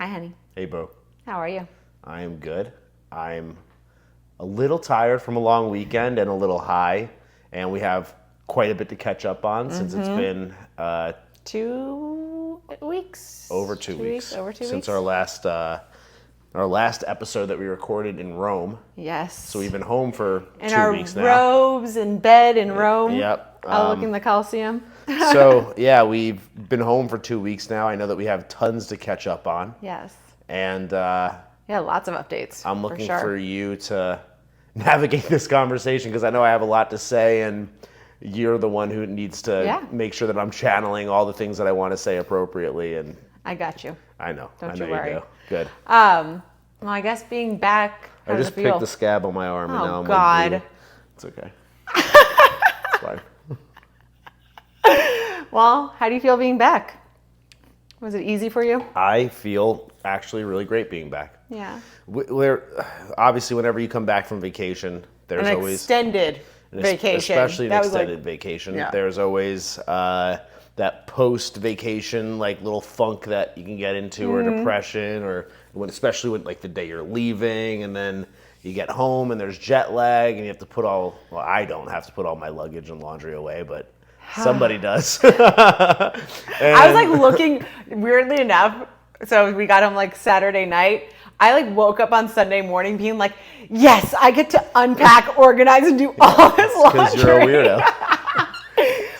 Hi, honey. Hey, Bo. How are you? I am good. I'm a little tired from a long weekend and a little high, and we have quite a bit to catch up on since it's been 2 weeks? over 2 weeks Over 2 since weeks? our last episode that we recorded in Rome. Yes. So we've been home for in 2 weeks now. In our robes in bed in Rome. Yep. Overlooking the Colosseum. So yeah, we've been home for 2 weeks now. I know that we have tons to catch up on. Yes. And yeah, lots of updates. I'm looking for, sure. for you to navigate this conversation because I know I have a lot to say, and you're the one who needs to make sure that I'm channeling all the things that I want to say appropriately. And I got you. I know. Don't you worry. Do. Good. Well, I guess being back. I just picked the scab on my arm, and now I'm God. Like, it's okay. It's fine. Well, how do you feel being back? Was it easy for you? I feel actually really great being back. Yeah. Obviously, whenever you come back from vacation, there's An always extended vacation. Especially an extended vacation. Yeah. There's always that post-vacation little funk that you can get into, or depression, or especially when the day you're leaving, and then you get home and there's jet lag, and you have to put I don't have to put all my luggage and laundry away, but somebody does. I was looking, weirdly enough, so we got home Saturday night. I woke up on Sunday morning being like, yes, I get to unpack, organize, and do all this laundry. Because you're a weirdo.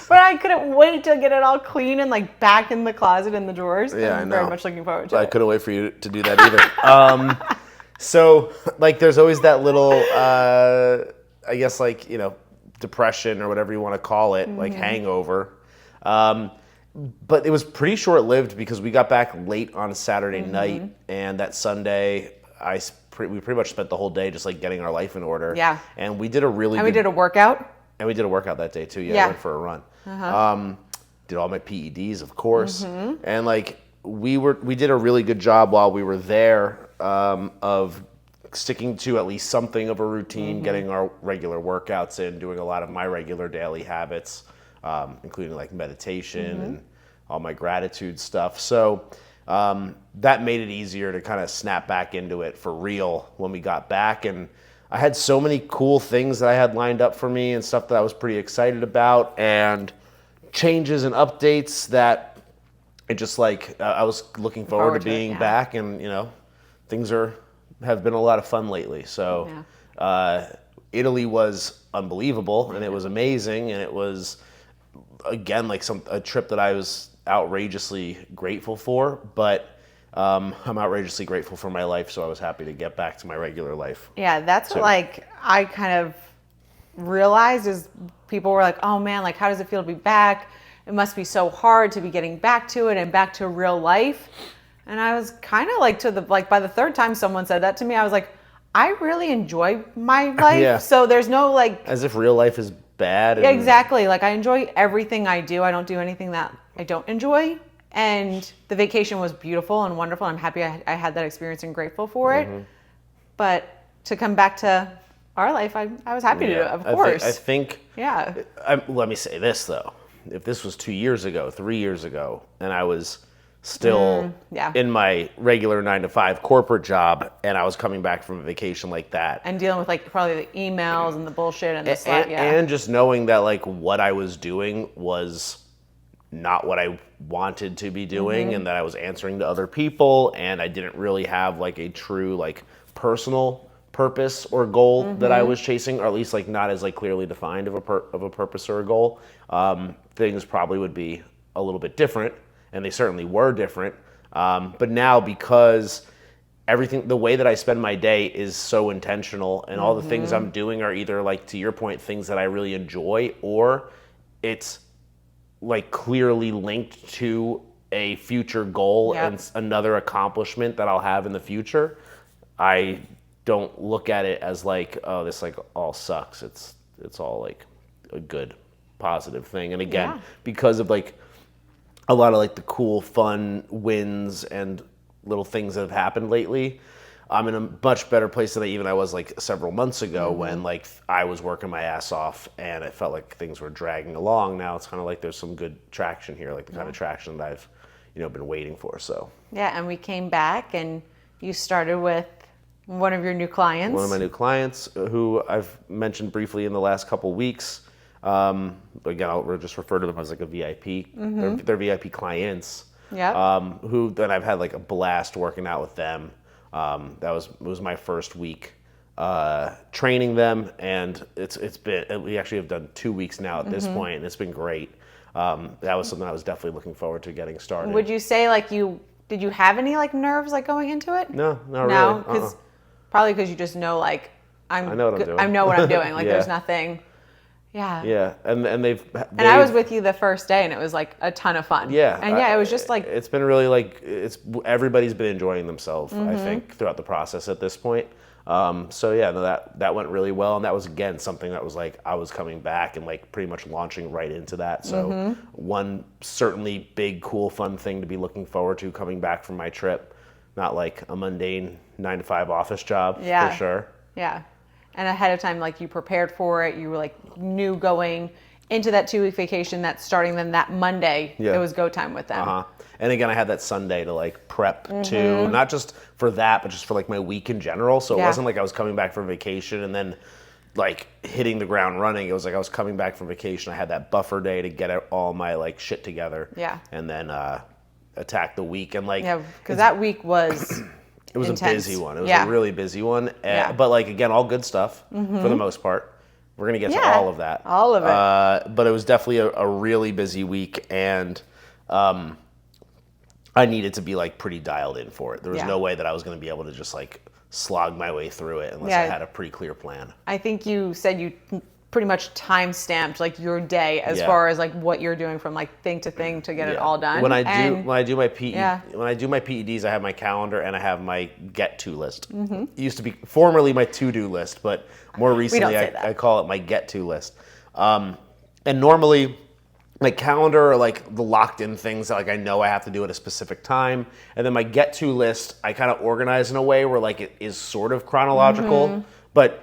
But I couldn't wait to get it all clean and back in the closet in the drawers. Yeah, I'm very much looking forward to it. I couldn't wait for you to do that either. So there's always that little, I guess depression or whatever you want to call it, hangover. But it was pretty short-lived because we got back late on Saturday night, and that Sunday, we pretty much spent the whole day just getting our life in order. Yeah. And we did a really we did a workout. And we did a workout that day too. Yeah. I went for a run. Did all my PEDs, of course. And we did a really good job while we were there of sticking to at least something of a routine, getting our regular workouts in, doing a lot of my regular daily habits, including meditation and all my gratitude stuff. So that made it easier to kind of snap back into it for real when we got back. And I had so many cool things that I had lined up for me and stuff that I was pretty excited about, and changes and updates that it just I was looking forward to being back, and things have been a lot of fun lately. So Italy was unbelievable, and it was amazing, and it was again a trip that I was outrageously grateful for, but I'm outrageously grateful for my life, so I was happy to get back to my regular life. Yeah, that's what I kind of realized is people were like, oh man, how does it feel to be back? It must be so hard to be getting back to it and back to real life. And I was kind of by the third time someone said that to me, I was like, I really enjoy my life. Yeah. So there's no as if real life is bad. Yeah, exactly. I enjoy everything I do. I don't do anything that I don't enjoy. And the vacation was beautiful and wonderful. I'm happy I had that experience and grateful for it. But to come back to our life, I was happy to do it, of course. I think. Yeah. Let me say this, though. If this was 2 years ago, 3 years ago, and I was still in my regular 9-to-5 corporate job, and I was coming back from a vacation like that. And dealing with probably the emails and the bullshit and the Slack, and just knowing that what I was doing was not what I wanted to be doing, and that I was answering to other people, and I didn't really have a true personal purpose or goal that I was chasing, or at least not as clearly defined of a purpose or a goal. Things probably would be a little bit different, and they certainly were different. But now, because the way that I spend my day is so intentional, and all the things I'm doing are either to your point, things that I really enjoy, or it's clearly linked to a future goal and another accomplishment that I'll have in the future. I don't look at it as oh, this all sucks. It's all a good, positive thing. And again, because of a lot of the cool, fun wins and little things that have happened lately, I'm in a much better place than I was several months ago when I was working my ass off and it felt like things were dragging along. Now it's kind of there's some good traction here, the kind of traction that I've been waiting for. So Yeah, and we came back, and you started with one of your new clients. one of my new clients, who I've mentioned briefly in the last couple weeks. Again, I'll just refer to them as like a VIP. They're VIP clients. Yeah. Who then I've had like a blast working out with them. It was my first week training them, and it's been, we actually have done 2 weeks now at this point, and it's been great. That was something I was definitely looking forward to getting started. Would you say like did you have any like nerves like going into it? No, not No, really. because probably because you just know like I know what I'm doing. I know what I'm doing. Like Yeah. there's nothing. Yeah. Yeah, and And I was with you the first day, and it was like a ton of fun. Yeah, And yeah, it was just like it's been really like everybody's been enjoying themselves. I think throughout the process at this point. So yeah, no, that went really well, and that was again something that was like I was coming back and like pretty much launching right into that. So one certainly big, cool, fun thing to be looking forward to coming back from my trip. Not like a mundane 9-to-5 office job Yeah. for sure. Yeah. And ahead of time, like you prepared for it. You were like knew going into that 2-week vacation that starting then that Monday, Yeah. it was go time with them. And again, I had that Sunday to like prep to, not just for that, but just for like my week in general. So it Yeah. wasn't like I was coming back from vacation and then like hitting the ground running. It was like I was coming back from vacation. I had that buffer day to get all my like shit together. Yeah. And then attack the week. And like, Yeah, because that week was it was intense. a busy one. It was Yeah. a really busy one. Yeah. But like, again, all good stuff for the most part. We're going to get to Yeah, all of that. all of it. But it was definitely a really busy week. And I needed to be like pretty dialed in for it. There was Yeah. no way that I was going to be able to just like slog my way through it unless Yeah. I had a pretty clear plan. I think you said you pretty much time stamped like your day as Yeah. far as like what you're doing from like thing to thing to get it all done. When I And- do my PE, Yeah. when I do my PEDs, I have my calendar and I have my get to list. It used to be formerly my to do list, but more recently say that. I call it my get to list. And normally my calendar are like the locked in things that like I know I have to do at a specific time, and then my get to list I kind of organize in a way where like it is sort of chronological, but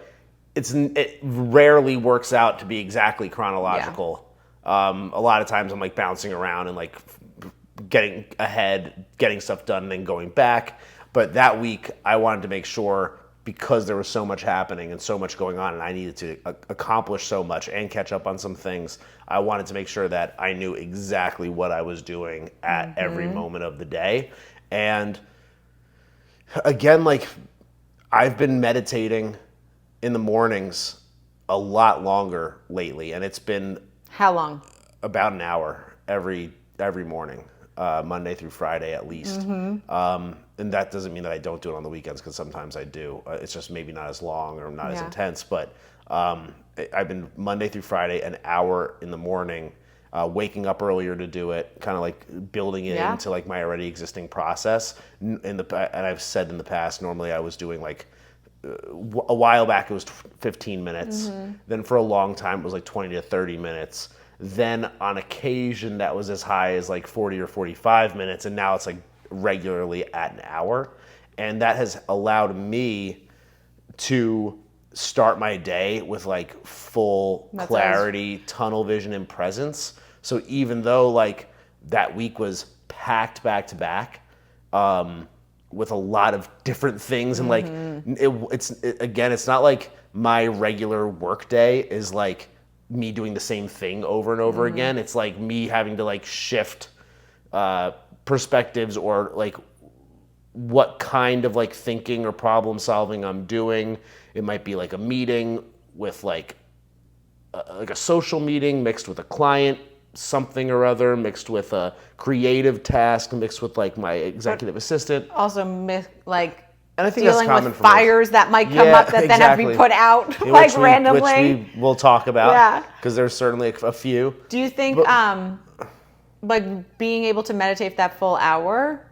it rarely works out to be exactly chronological. A lot of times I'm like bouncing around and like getting ahead, getting stuff done, and then going back. But that week I wanted to make sure, because there was so much happening and so much going on and I needed to accomplish so much and catch up on some things, I wanted to make sure that I knew exactly what I was doing at every moment of the day. And again, like I've been meditating in the mornings a lot longer lately, and it's been How long? about an hour every morning, Monday through Friday at least. And that doesn't mean that I don't do it on the weekends, because sometimes I do. It's just maybe not as long or not as Yeah. intense. But I've been Monday through Friday, an hour in the morning, waking up earlier to do it, kind of like building it Yeah. into like my already existing process. And I've said in the past, normally I was doing like, a while back it was 15 minutes. Then for a long time it was like 20 to 30 minutes. Then on occasion that was as high as like 40 or 45 minutes, and now it's like regularly at an hour. And that has allowed me to start my day with like full clarity, tunnel vision, and presence. So even though like that week was packed back to back, with a lot of different things, and like it's not like my regular work day is like me doing the same thing over and over again. It's like me having to like shift perspectives, or like what kind of like thinking or problem solving I'm doing. It might be like a meeting with like a social meeting mixed with a client something or other, mixed with a creative task, mixed with like my executive assistant. Also, like And I think that's dealing common with for most. fires that might come up that then have to be put out like randomly. Which we will talk about. Yeah. Because there's certainly a few. Do you think like being able to meditate that full hour,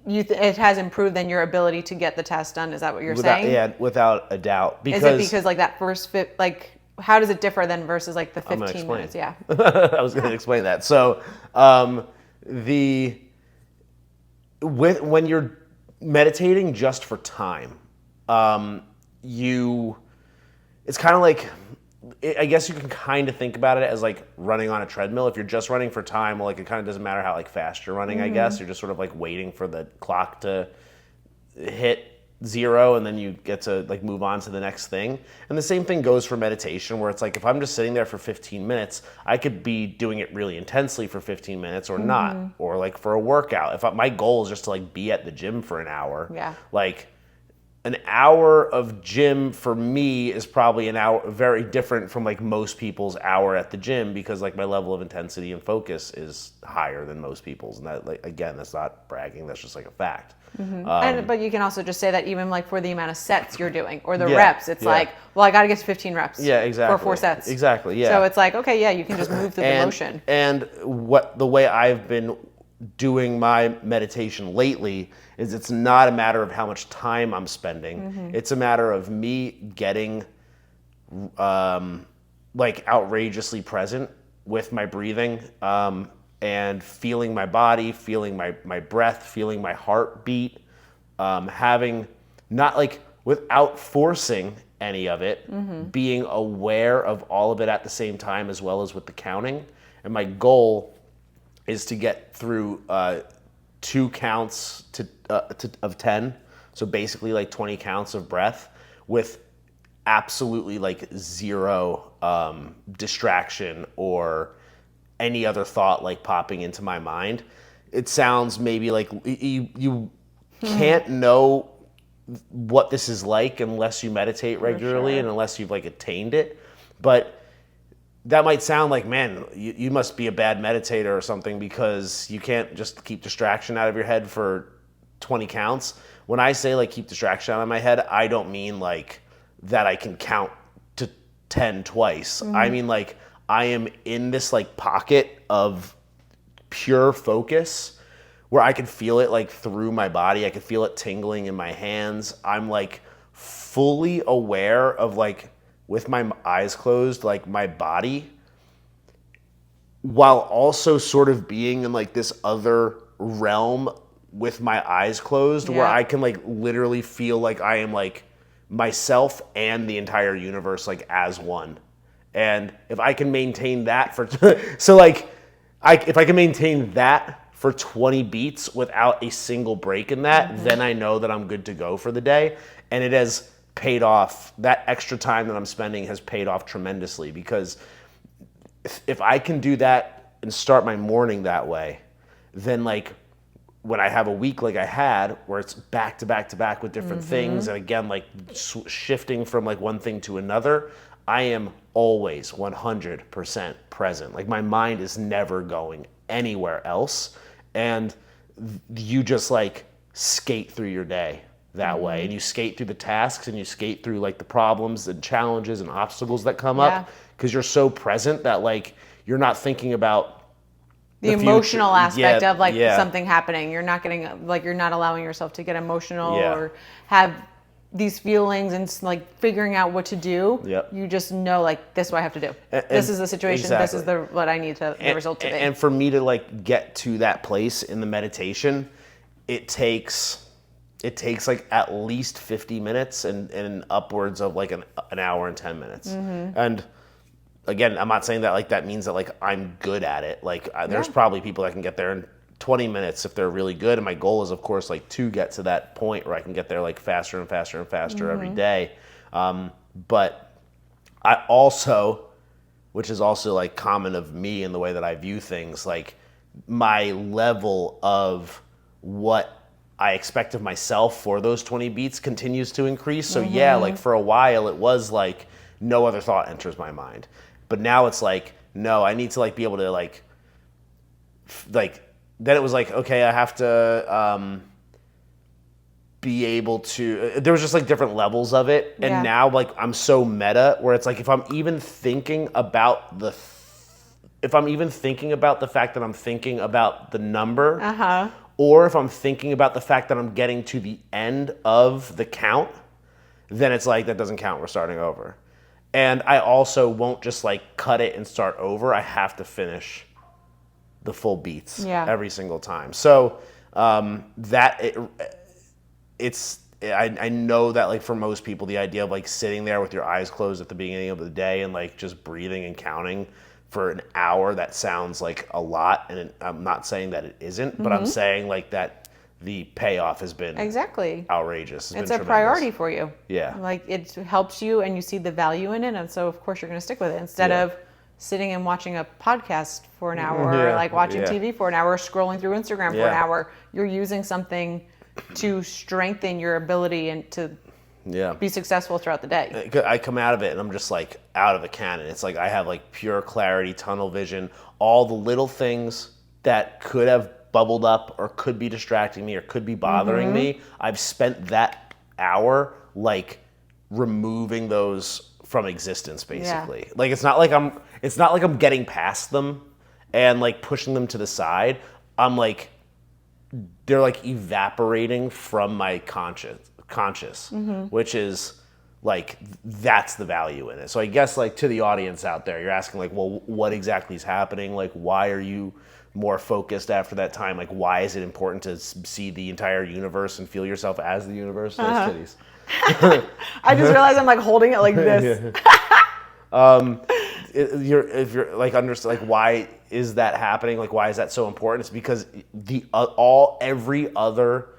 it has improved then your ability to get the task done? Is that what you're saying? Yeah, without a doubt. Is it because like that first how does it differ then versus like the 15 minutes? Yeah. I was going to explain that. So when you're meditating just for time, it's kind of like I guess you can kind of think about it as like running on a treadmill. If you're just running for time, well, like it kind of doesn't matter how like fast you're running, I guess. You're just sort of like waiting for the clock to hit zero and then you get to like move on to the next thing. And the same thing goes for meditation, where it's like if I'm just sitting there for 15 minutes, I could be doing it really intensely for 15 minutes or not, or like for a workout. My goal is just to like be at the gym for an hour, like an hour of gym for me is probably an hour very different from like most people's hour at the gym, because like my level of intensity and focus is higher than most people's. And that, like, again, that's not bragging, that's just like a fact. But you can also just say that even like for the amount of sets you're doing or the reps, it's like, well, I got to get to 15 reps for 4 sets. Exactly. Yeah. So it's like, okay, yeah, you can just move through the motion. And the way I've been doing my meditation lately is it's not a matter of how much time I'm spending. It's a matter of me getting like outrageously present with my breathing, and feeling my body, feeling my breath, feeling my heartbeat, having not like without forcing any of it, being aware of all of it at the same time as well as with the counting. And my goal is to get through 2 counts of 10, so basically like 20 counts of breath with absolutely like zero distraction or any other thought like popping into my mind. It sounds maybe like you can't know what this is like unless you meditate regularly and unless you've like attained it. But that might sound like, man, you must be a bad meditator or something because you can't just keep distraction out of your head for 20 counts. When I say like keep distraction out of my head, I don't mean like that I can count to 10 twice. I mean like I am in this like pocket of pure focus where I can feel it like through my body. I can feel it tingling in my hands. I'm like fully aware of like, with my eyes closed, like my body, while also sort of being in like this other realm with my eyes closed, where I can like literally feel like I am like myself and the entire universe like as one. And if I can maintain that for so like if I can maintain that for 20 beats without a single break in that, then I know that I'm good to go for the day. And it has paid off. That extra time that I'm spending has paid off tremendously, because if I can do that and start my morning that way, then like when I have a week like I had where it's back to back to back with different things, and again like shifting from like one thing to another, I am always 100% present. Like my mind is never going anywhere else, and you just like skate through your day that way, and you skate through the tasks and you skate through like the problems and challenges and obstacles that come up, because you're so present that like you're not thinking about the emotional aspect of like something happening. You're not getting like, you're not allowing yourself to get emotional or have these feelings and like figuring out what to do. You just know like, this is what I have to do. This is the situation. This is what I need the result to be. And for me to like get to that place in the meditation, it takes like at least 50 minutes and upwards of like an hour and 10 minutes. And again, I'm not saying that like that means that like I'm good at it. Like there's probably people that can get there in 20 minutes if they're really good. And my goal is of course like to get to that point where I can get there like faster and faster and faster every day. But I also, which is also like common of me in the way that I view things, like my level of what I expect of myself for those 20 beats continues to increase. So like for a while it was like no other thought enters my mind. But now it's like, no, I need to like be able to like then it was like, okay, I have to be able to, there was just like different levels of it. And now like I'm so meta where it's like if I'm even thinking about the fact that I'm thinking about the number, or if I'm thinking about the fact that I'm getting to the end of the count, then it's like, that doesn't count, we're starting over. And I also won't just like cut it and start over. I have to finish the full beats every single time. So it's I know that like for most people, the idea of like sitting there with your eyes closed at the beginning of the day and like just breathing and counting for an hour, that sounds like a lot. And I'm not saying that it isn't, but I'm saying like that the payoff has been outrageous. It's a priority for you. Yeah. Like it helps you and you see the value in it. And so of course you're going to stick with it instead of sitting and watching a podcast for an hour or like watching TV for an hour, or scrolling through Instagram for an hour. You're using something to strengthen your ability and to be successful throughout the day. I come out of it and I'm just like out of a cannon. It's like I have like pure clarity, tunnel vision, all the little things that could have bubbled up or could be distracting me or could be bothering me. I've spent that hour like removing those from existence, basically. Like it's not like I'm getting past them and like pushing them to the side. I'm like, they're like evaporating from my conscious, which is like, that's the value in it. So I guess like to the audience out there, you're asking like, well, what exactly is happening? Like, why are you more focused after that time? Like, why is it important to see the entire universe and feel yourself as the universe? Those titties. I just realized I'm like holding it like this. If you're like understand like why is that happening? Like why is that so important? It's because every other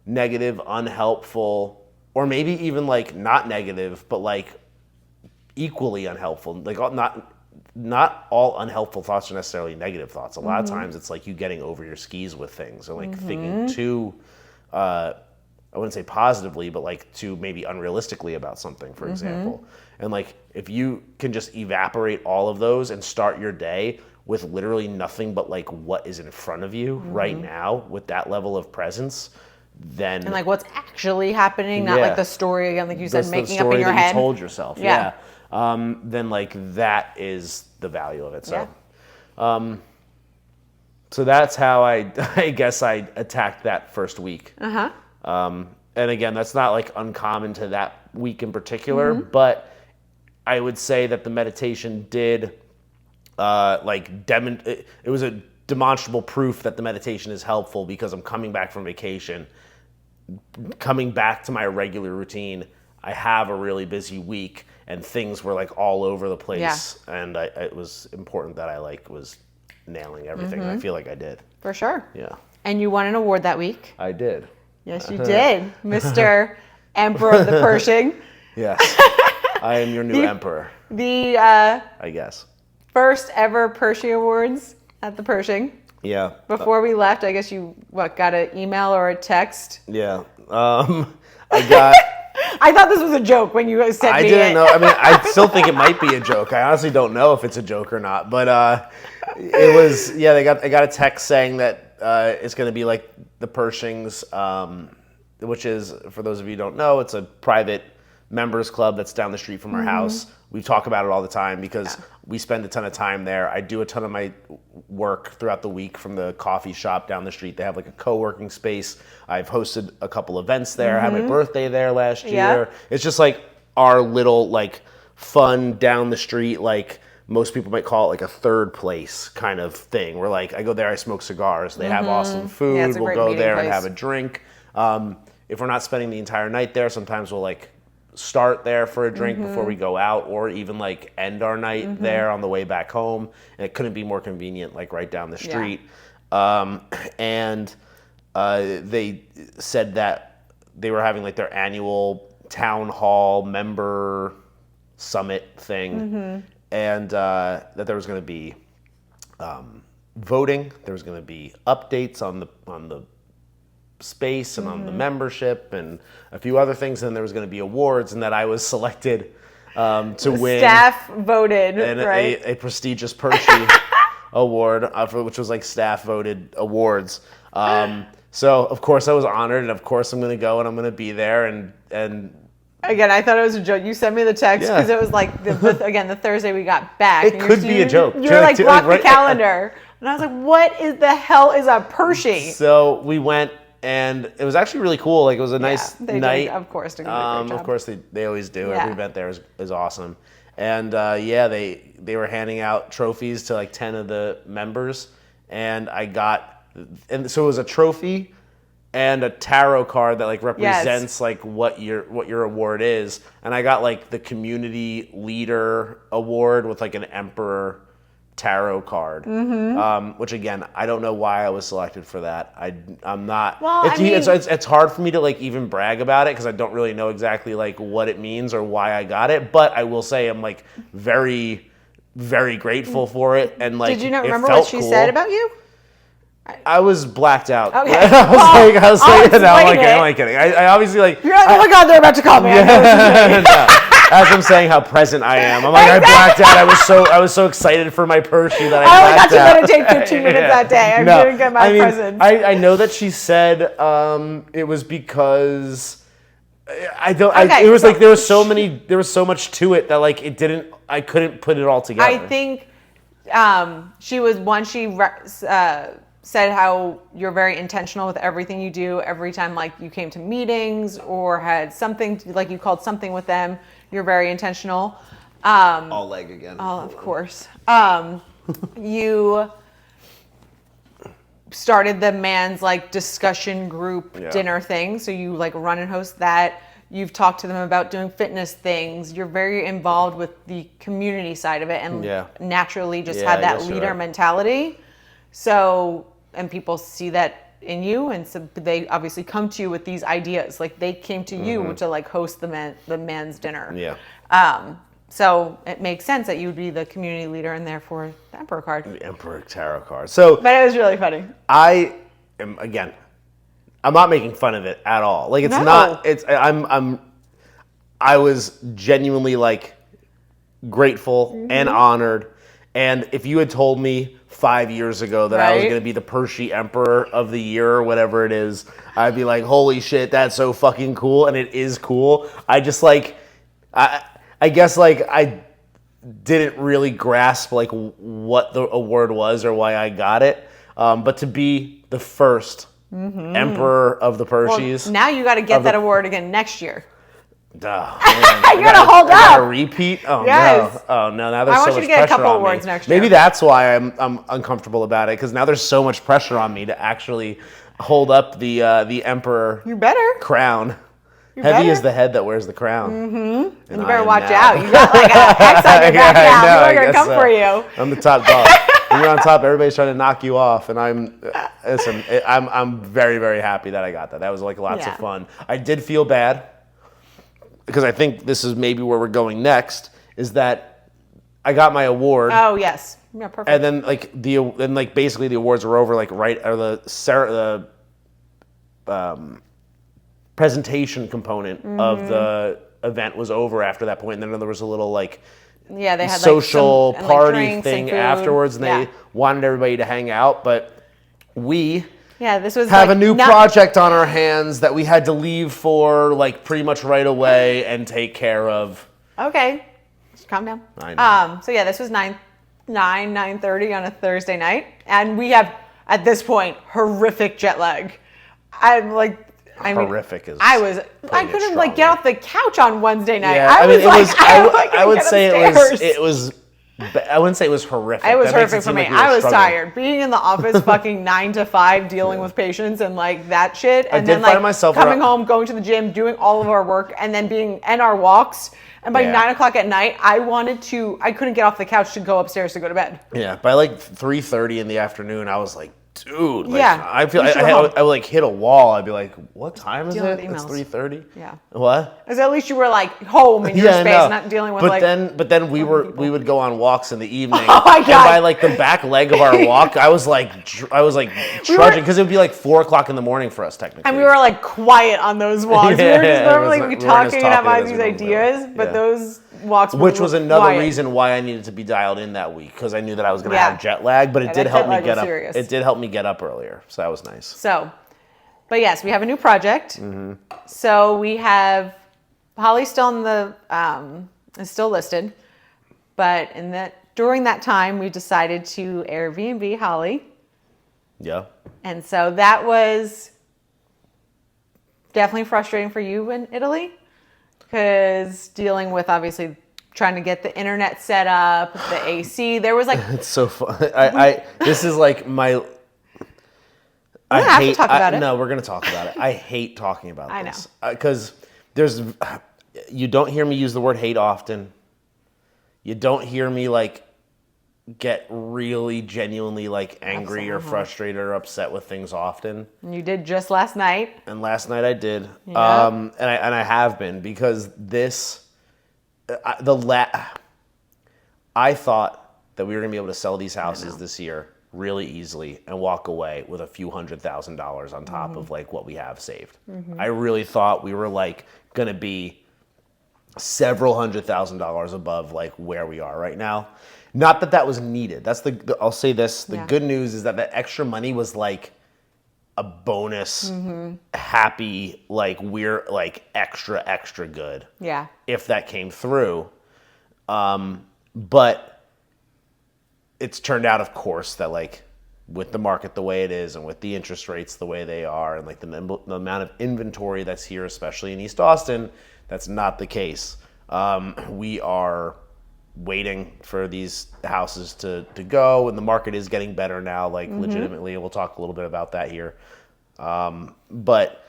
negative, unhelpful, or maybe even like not negative, but like equally unhelpful. Like not all unhelpful thoughts are necessarily negative thoughts. A lot of times it's like you getting over your skis with things or like thinking too. I wouldn't say positively, but like too maybe unrealistically about something, for example. And like if you can just evaporate all of those and start your day with literally nothing but like what is in front of you right now with that level of presence, then and like what's actually happening, not like the story again, like you said, making up in your head. You told yourself, then like that is the value of it. So, so that's how I guess I attacked that first week. And again, that's not like uncommon to that week in particular, but I would say that the meditation did it was a demonstrable proof that the meditation is helpful because I'm coming back from vacation, coming back to my regular routine. I have a really busy week and things were like all over the place. And it was important that I like was nailing everything. And I feel like I did. For sure. Yeah. And you won an award that week. I did. Yes, you did, Mr. Emperor of the Pershing. Yes, I am your new emperor. I guess. First ever Pershing Awards at the Pershing. Yeah. Before we left, I guess you got an email or a text? Yeah. I got. I thought this was a joke when you sent me I didn't know. I mean, I still think it might be a joke. I honestly don't know if it's a joke or not. But it was. Yeah, I got a text saying that it's going to be like the Pershings, which is, for those of you who don't know, it's a private members club that's down the street from our house. We talk about it all the time because we spend a ton of time there. I do a ton of my work throughout the week from the coffee shop down the street. They have like a co-working space. I've hosted a couple events there. I had my birthday there last year. It's just like our little like fun down the street, like most people might call it like a third place kind of thing. Where like I go there, I smoke cigars. They have awesome food. We'll go there and have a drink. If we're not spending the entire night there, sometimes we'll like start there for a drink before we go out, or even like end our night there on the way back home. And it couldn't be more convenient, like right down the street. And they said that they were having like their annual town hall member summit thing, and that there was going to be voting. There was going to be updates on the space and on the membership and a few other things, and there was going to be awards, and that I was selected to win. Staff voted, right? A prestigious Pershing award, which was like staff voted awards. So of course I was honored, and of course I'm going to go and I'm going to be there. And again, I thought it was a joke. You sent me the text because it was like the Thursday we got back. It could be a joke. You were like, block the calendar, and I was like, what is the hell is a Pershing? So we went. And it was actually really cool. Like it was a nice night. Of course, they did a great job. Of course, they always do. Every event there is awesome. And they were handing out trophies to like 10 of the members, and so it was a trophy, and a tarot card that like represents like what your award is. And I got like the community leader award with like an emperor tarot card, which again, I don't know why I was selected for that. I'm not. Well, it's hard for me to like even brag about it because I don't really know exactly like what it means or why I got it. But I will say I'm like very, very grateful for it. And like, did you not remember what she said about you? I was blacked out. Okay. I was like, no, I'm only kidding. I obviously like. You're like, oh my God, they're about to call me. I know what you're no. As I'm saying how present I am. I'm like, I blacked out. I was so excited for my Pershing that I only got blacked out. to meditate 15 minutes that day. I didn't get my presents. I know that she said it was because it was like there was so much to it that like I couldn't put it all together. I think said how you're very intentional with everything you do. Every time like you came to meetings or had something like you called something with them, you're very intentional. All leg again. Oh, of course. You started the man's like discussion group dinner thing. So you like run and host that. You've talked to them about doing fitness things. You're very involved with the community side of it and naturally just had that leader mentality. So, and people see that in you, and so they obviously come to you with these ideas. Like they came to you to like host the man's dinner. Yeah. So it makes sense that you would be the community leader and therefore the Emperor card. The Emperor Tarot card. So, but it was really funny. I'm not making fun of it at all. Like it's not. It's I was genuinely like grateful and honored. And if you had told me 5 years ago that I was going to be the Pershing Emperor of the Year or whatever it is, I'd be like, holy shit, that's so fucking cool. And it is cool. I just like, I guess like I didn't really grasp like what the award was or why I got it. But to be the first Emperor of the Pershings. Well, now you got to get that award again next year. Oh, man. You gotta hold up. I gotta repeat. Oh yes. No! Oh no! Now there's so much pressure on me. I want you to get a couple awards next year. Maybe that's why I'm uncomfortable about it because now there's so much pressure on me to actually hold up the Emperor. You better crown. Heavy is the head that wears the crown. And you better watch out. You got like an X on your back now. People are gonna come for you. I'm the top dog. When you're on top, everybody's trying to knock you off, and I'm very, very happy that I got that. That was like lots of fun. I did feel bad. Because I think this is maybe where we're going next, is that I got my award. Oh yes, yeah, perfect. And then basically the awards were over the presentation component of the event was over after that point, and then there was a little like they had social like party drinks thing and afterwards, and they wanted everybody to hang out, but we. Yeah, this was have a new project on our hands that we had to leave for like pretty much right away and take care of. Okay, just calm down. I know. So yeah, this was 9:30 on a Thursday night, and we have at this point horrific jet lag. Horrific is. I couldn't like get off the couch on Wednesday night. Yeah, I would say it was. I wouldn't say it was horrific. It was horrific for me. I was tired. Being in the office fucking 9 to 5, dealing with patients and like that shit. And then like coming home, going to the gym, doing all of our work, and then and our walks. And by 9 o'clock at night, I couldn't get off the couch to go upstairs to go to bed. Yeah. By like 3:30 in the afternoon, I was like, dude. Like, yeah. I feel I would like hit a wall. I'd be like, what time is it? It's 3:30. Yeah. What? Because at least you were like home in your space, not dealing with But then we would go on walks in the evening. Oh my God. And by like the back leg of our walk, I was like trudging because it would be like 4 o'clock in the morning for us technically. And we were like quiet on those walks. We were just normally talking and having these ideas, but those walks were which was another reason why I needed to be dialed in that week because I knew that I was going to have jet lag, but it did help me get up. It did help me get up earlier, so that was nice. So, but yes, we have a new project. So we have Holly's still in the is still listed, but during that time we decided to Airbnb Holly. Yeah. And so that was definitely frustrating for you in Italy. Because dealing with obviously trying to get the internet set up, the AC, there was like it's so fun. This is like We don't have to talk about it. No, we're going to talk about it. I hate talking about I this. know. Because you don't hear me use the word hate often. You don't hear me like get really genuinely like angry or frustrated or upset with things often. And you did just last night. And last night I did. Yep. And I have been, because this, I thought that we were going to be able to sell these houses this year really easily and walk away with a few $100,000 on top of like what we have saved. I really thought we were like going to be several $100,000 above like where we are right now. Not that that was needed. That's I'll say this. The good news is that that extra money was like a bonus, happy, like we're like extra good. Yeah. If that came through. But it's turned out, of course, that like with the market the way it is and with the interest rates the way they are and like the amount of inventory that's here, especially in East Austin, that's not the case. We are waiting for these houses to go, and the market is getting better now, like legitimately. We'll talk a little bit about that here. But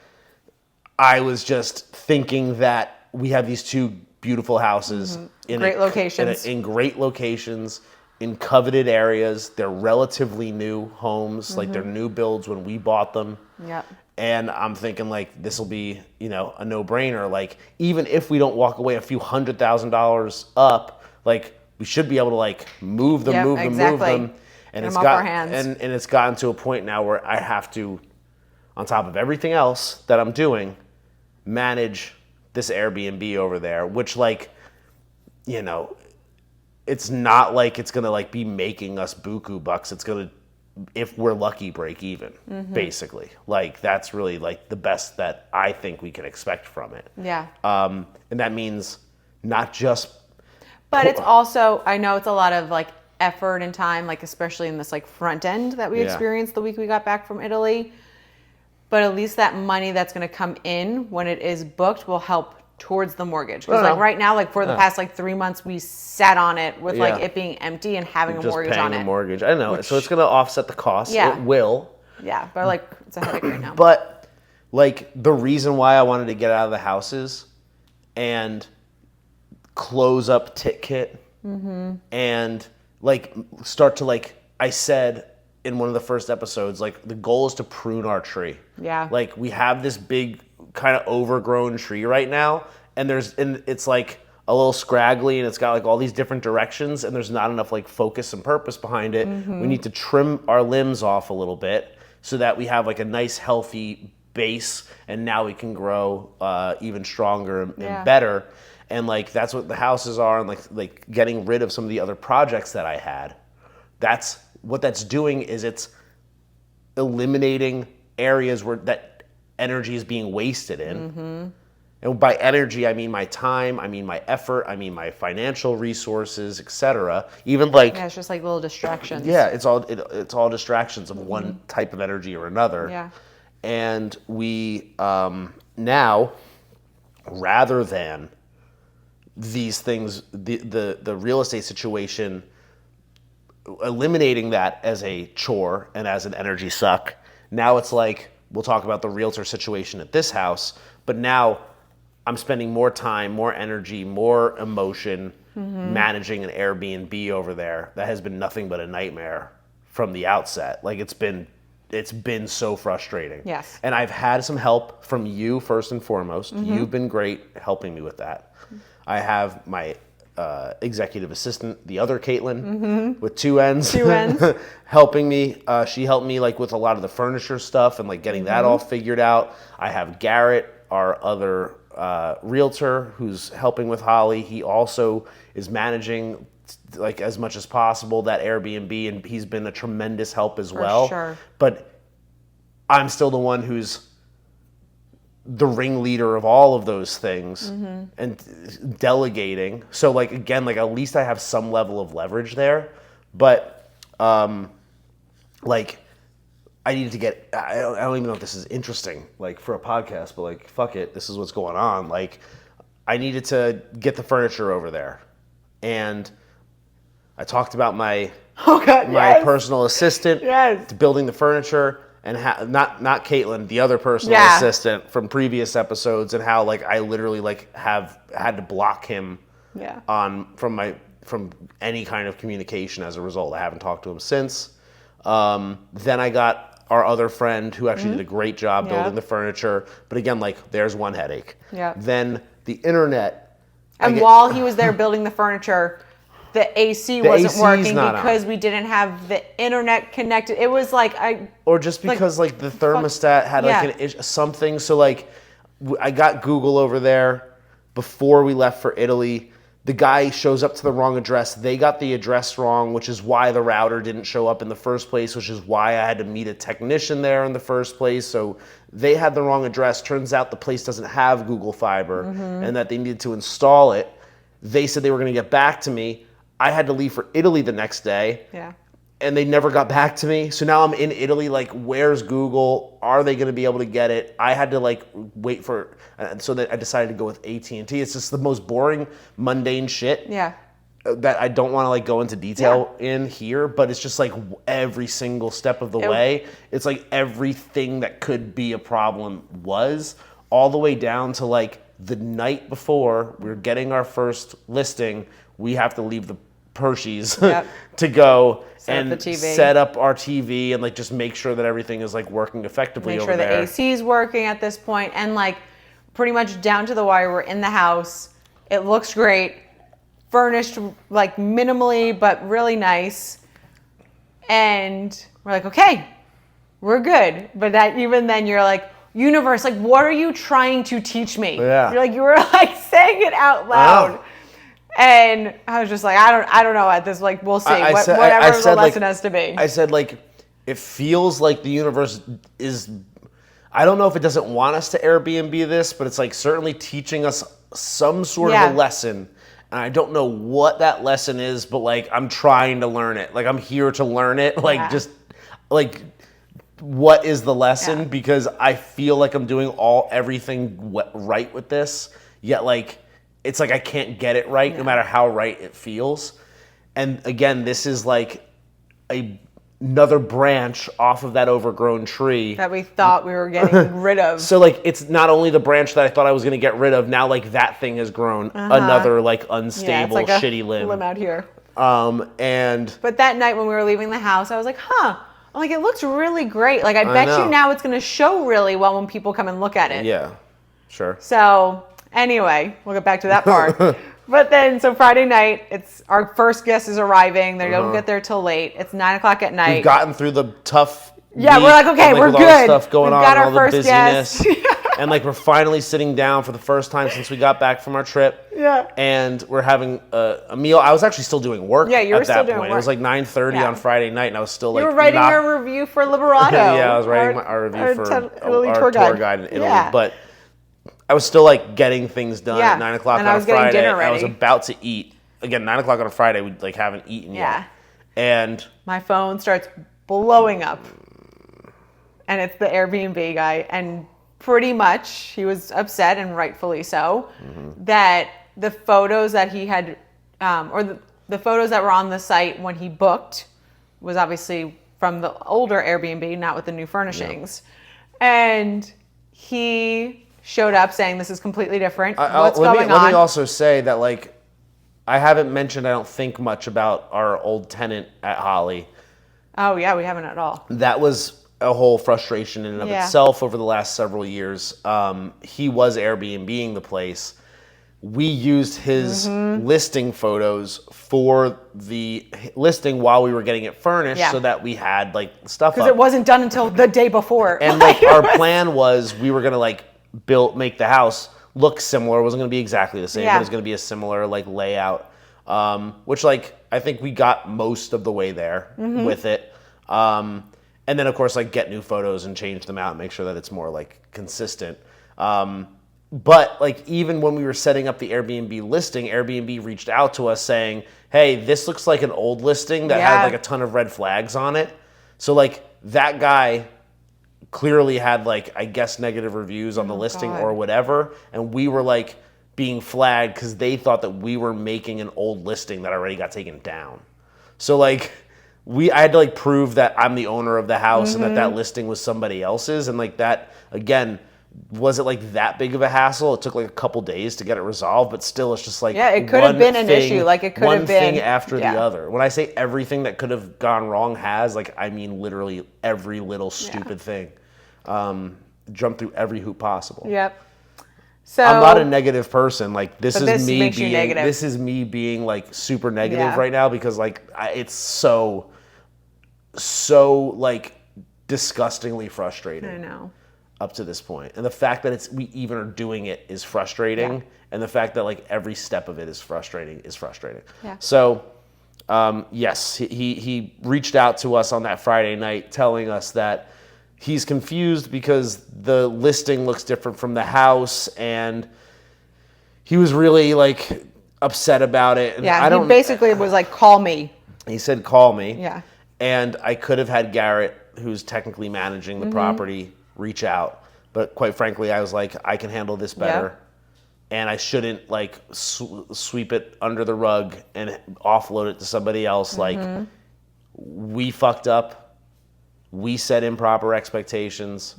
I was just thinking that we have these two beautiful houses in great locations. In great locations, in coveted areas. They're relatively new homes, like they're new builds when we bought them. Yep. And I'm thinking like this will be, a no-brainer. Like even if we don't walk away a few $100,000 up, like we should be able to like move them. And it's it's gotten to a point now where I have to, on top of everything else that I'm doing, manage this Airbnb over there, which like, it's not like it's gonna like be making us buku bucks. It's gonna, if we're lucky, break even, basically. Like that's really like the best that I think we can expect from it. Yeah. And that means not just. But it's also, I know it's a lot of like effort and time, like especially in this like front end that we experienced the week we got back from Italy. But at least that money that's going to come in when it is booked will help towards the mortgage. Because like right now, like for the past like 3 months, we sat on it with like it being empty and having a mortgage on it. Just paying a mortgage. I know. So it's going to offset the cost. Yeah. It will. Yeah. But like it's a headache right now. But like the reason why I wanted to get out of the houses and close up Titkit and like start to like, I said in one of the first episodes, like the goal is to prune our tree. Yeah. Like we have this big kind of overgrown tree right now, and it's like a little scraggly, and it's got like all these different directions, and there's not enough like focus and purpose behind it. We need to trim our limbs off a little bit so that we have like a nice healthy base, and now we can grow even stronger and better. And like that's what the houses are, and like getting rid of some of the other projects that I had. That's what that's doing, is it's eliminating areas where that energy is being wasted in. And by energy, I mean my time, I mean my effort, I mean my financial resources, etc. Even like it's just like little distractions. Yeah, it's all distractions of one type of energy or another. Yeah. And we now, rather than these things, the real estate situation, eliminating that as a chore and as an energy suck, now it's like, we'll talk about the realtor situation at this house, but now I'm spending more time, more energy, more emotion managing an Airbnb over there that has been nothing but a nightmare from the outset. Like it's been so frustrating. Yes. And I've had some help from you first and foremost. You've been great helping me with that. I have my executive assistant, the other Katelyn, with two ends, helping me. She helped me like with a lot of the furniture stuff and like getting that all figured out. I have Garrett, our other realtor, who's helping with Holly. He also is managing like as much as possible that Airbnb, and he's been a tremendous help as well. Sure. But I'm still the one who's the ringleader of all of those things and delegating. So like, again, like at least I have some level of leverage there, but like I needed to get, I don't even know if this is interesting, like for a podcast, but like, fuck it, this is what's going on. Like I needed to get the furniture over there, and I talked about my personal assistant building the furniture. and not Katelyn, the other personal assistant from previous episodes, and how like I literally like have had to block him from any kind of communication as a result. I haven't talked to him since. Then I got our other friend who actually did a great job building the furniture, but again, like there's one headache. Then the internet. And while he was there building the furniture, the AC wasn't working because we didn't have the internet connected. It was like or just because like the thermostat had like something. So like I got Google over there before we left for Italy. The guy shows up to the wrong address. They got the address wrong, which is why the router didn't show up in the first place, which is why I had to meet a technician there in the first place. So they had the wrong address. Turns out the place doesn't have Google Fiber and that they needed to install it. They said they were going to get back to me. I had to leave for Italy the next day. And they never got back to me. So now I'm in Italy, like, where's Google? Are they going to be able to get it? I had to, like, wait for... so that I decided to go with AT&T. It's just the most boring, mundane shit that I don't want to, like, go into detail in here. But it's just, like, every single step of the way. It's, like, everything that could be a problem was, all the way down to, like, the night before we were getting our first listing, we have to leave the Pershies to go and set up our TV and like just make sure that everything is like working effectively over there. Make sure the AC is working at this point, and like pretty much down to the wire. We're in the house. It looks great, furnished like minimally but really nice, and we're like, okay, we're good. But that even then, you're like, universe, like, what are you trying to teach me? You're like, you were like saying it out loud. And I was just like, I don't know at this, like, we'll see. Whatever the lesson has to be. I said, like, it feels like the universe is, I don't know if it doesn't want us to Airbnb this, but it's like certainly teaching us some sort of a lesson. And I don't know what that lesson is, but like, I'm trying to learn it. Like, I'm here to learn it. Like, just like, what is the lesson? Because I feel like I'm doing everything right with this, yet like, it's like I can't get it right no matter how right it feels. And again, this is like another branch off of that overgrown tree. That we thought we were getting rid of. So like it's not only the branch that I thought I was going to get rid of, now like that thing has grown another like unstable, it's like shitty limb out here. But that night when we were leaving the house, I was like, I'm like, it looks really great. Like I bet you now it's going to show really well when people come and look at it. Yeah, sure. So... anyway, we'll get back to that part. But then, so Friday night, it's our first guest is arriving. They don't get there till late. It's 9:00 at night. We've gotten through the tough week, we're like, okay, like, we're with good. All the stuff going We've on, got our all the first busyness. guest. And like we're finally sitting down for the first time since we got back from our trip. And we're having a meal. I was actually still doing work you were at still that doing point. work. It was like 9:30 on Friday night, and I was still like... You were writing our review for Liberato. I was writing our review for our tour guide in Italy. But I was still like getting things done at 9 o'clock on a Friday. I was about to eat. Again, 9 o'clock on a Friday, we like haven't eaten yet. And my phone starts blowing up. And it's the Airbnb guy. And pretty much he was upset, and rightfully so, that the photos that he had, or the photos that were on the site when he booked was obviously from the older Airbnb, not with the new furnishings. And he showed up saying this is completely different. What's going on? Let me also say that like I haven't mentioned, I don't think, much about our old tenant at Holly. Oh yeah, we haven't at all. That was a whole frustration in and of itself over the last several years. He was Airbnb-ing the place. We used his listing photos for the listing while we were getting it furnished so that we had like stuff up. Because it wasn't done until the day before. And like our plan was we were going to like make the house look similar. It wasn't going to be exactly the same, but it was going to be a similar like layout, which like I think we got most of the way there with it. And then of course like get new photos and change them out and make sure that it's more like consistent. But like even when we were setting up the Airbnb listing, Airbnb reached out to us saying, hey, this looks like an old listing that had like a ton of red flags on it. So like that guy clearly had like, I guess, negative reviews on the listing or whatever. And we were like being flagged because they thought that we were making an old listing that already got taken down. So like I had to like prove that I'm the owner of the house and that listing was somebody else's, and like that again. Was it like that big of a hassle? It took like a couple days to get it resolved, but still, it's just like it could have been an issue. Like it could have been one thing after the other. When I say everything that could have gone wrong has, like I mean literally every little stupid thing. Jump through every hoop possible. Yep. So I'm not a negative person. Like this is me makes you being negative. this is me being like super negative right now because like it's so like disgustingly frustrating. I know. Up to this point, and the fact that we even are doing it is frustrating, and the fact that like every step of it is frustrating. Yeah. So yes, he reached out to us on that Friday night telling us that he's confused because the listing looks different from the house, and he was really like upset about it. And he basically was like, call me. He said, call me. Yeah. And I could have had Garrett, who's technically managing the property, reach out, but quite frankly I was like, I can handle this better, and I shouldn't like sweep it under the rug and offload it to somebody else. Like we fucked up, we set improper expectations.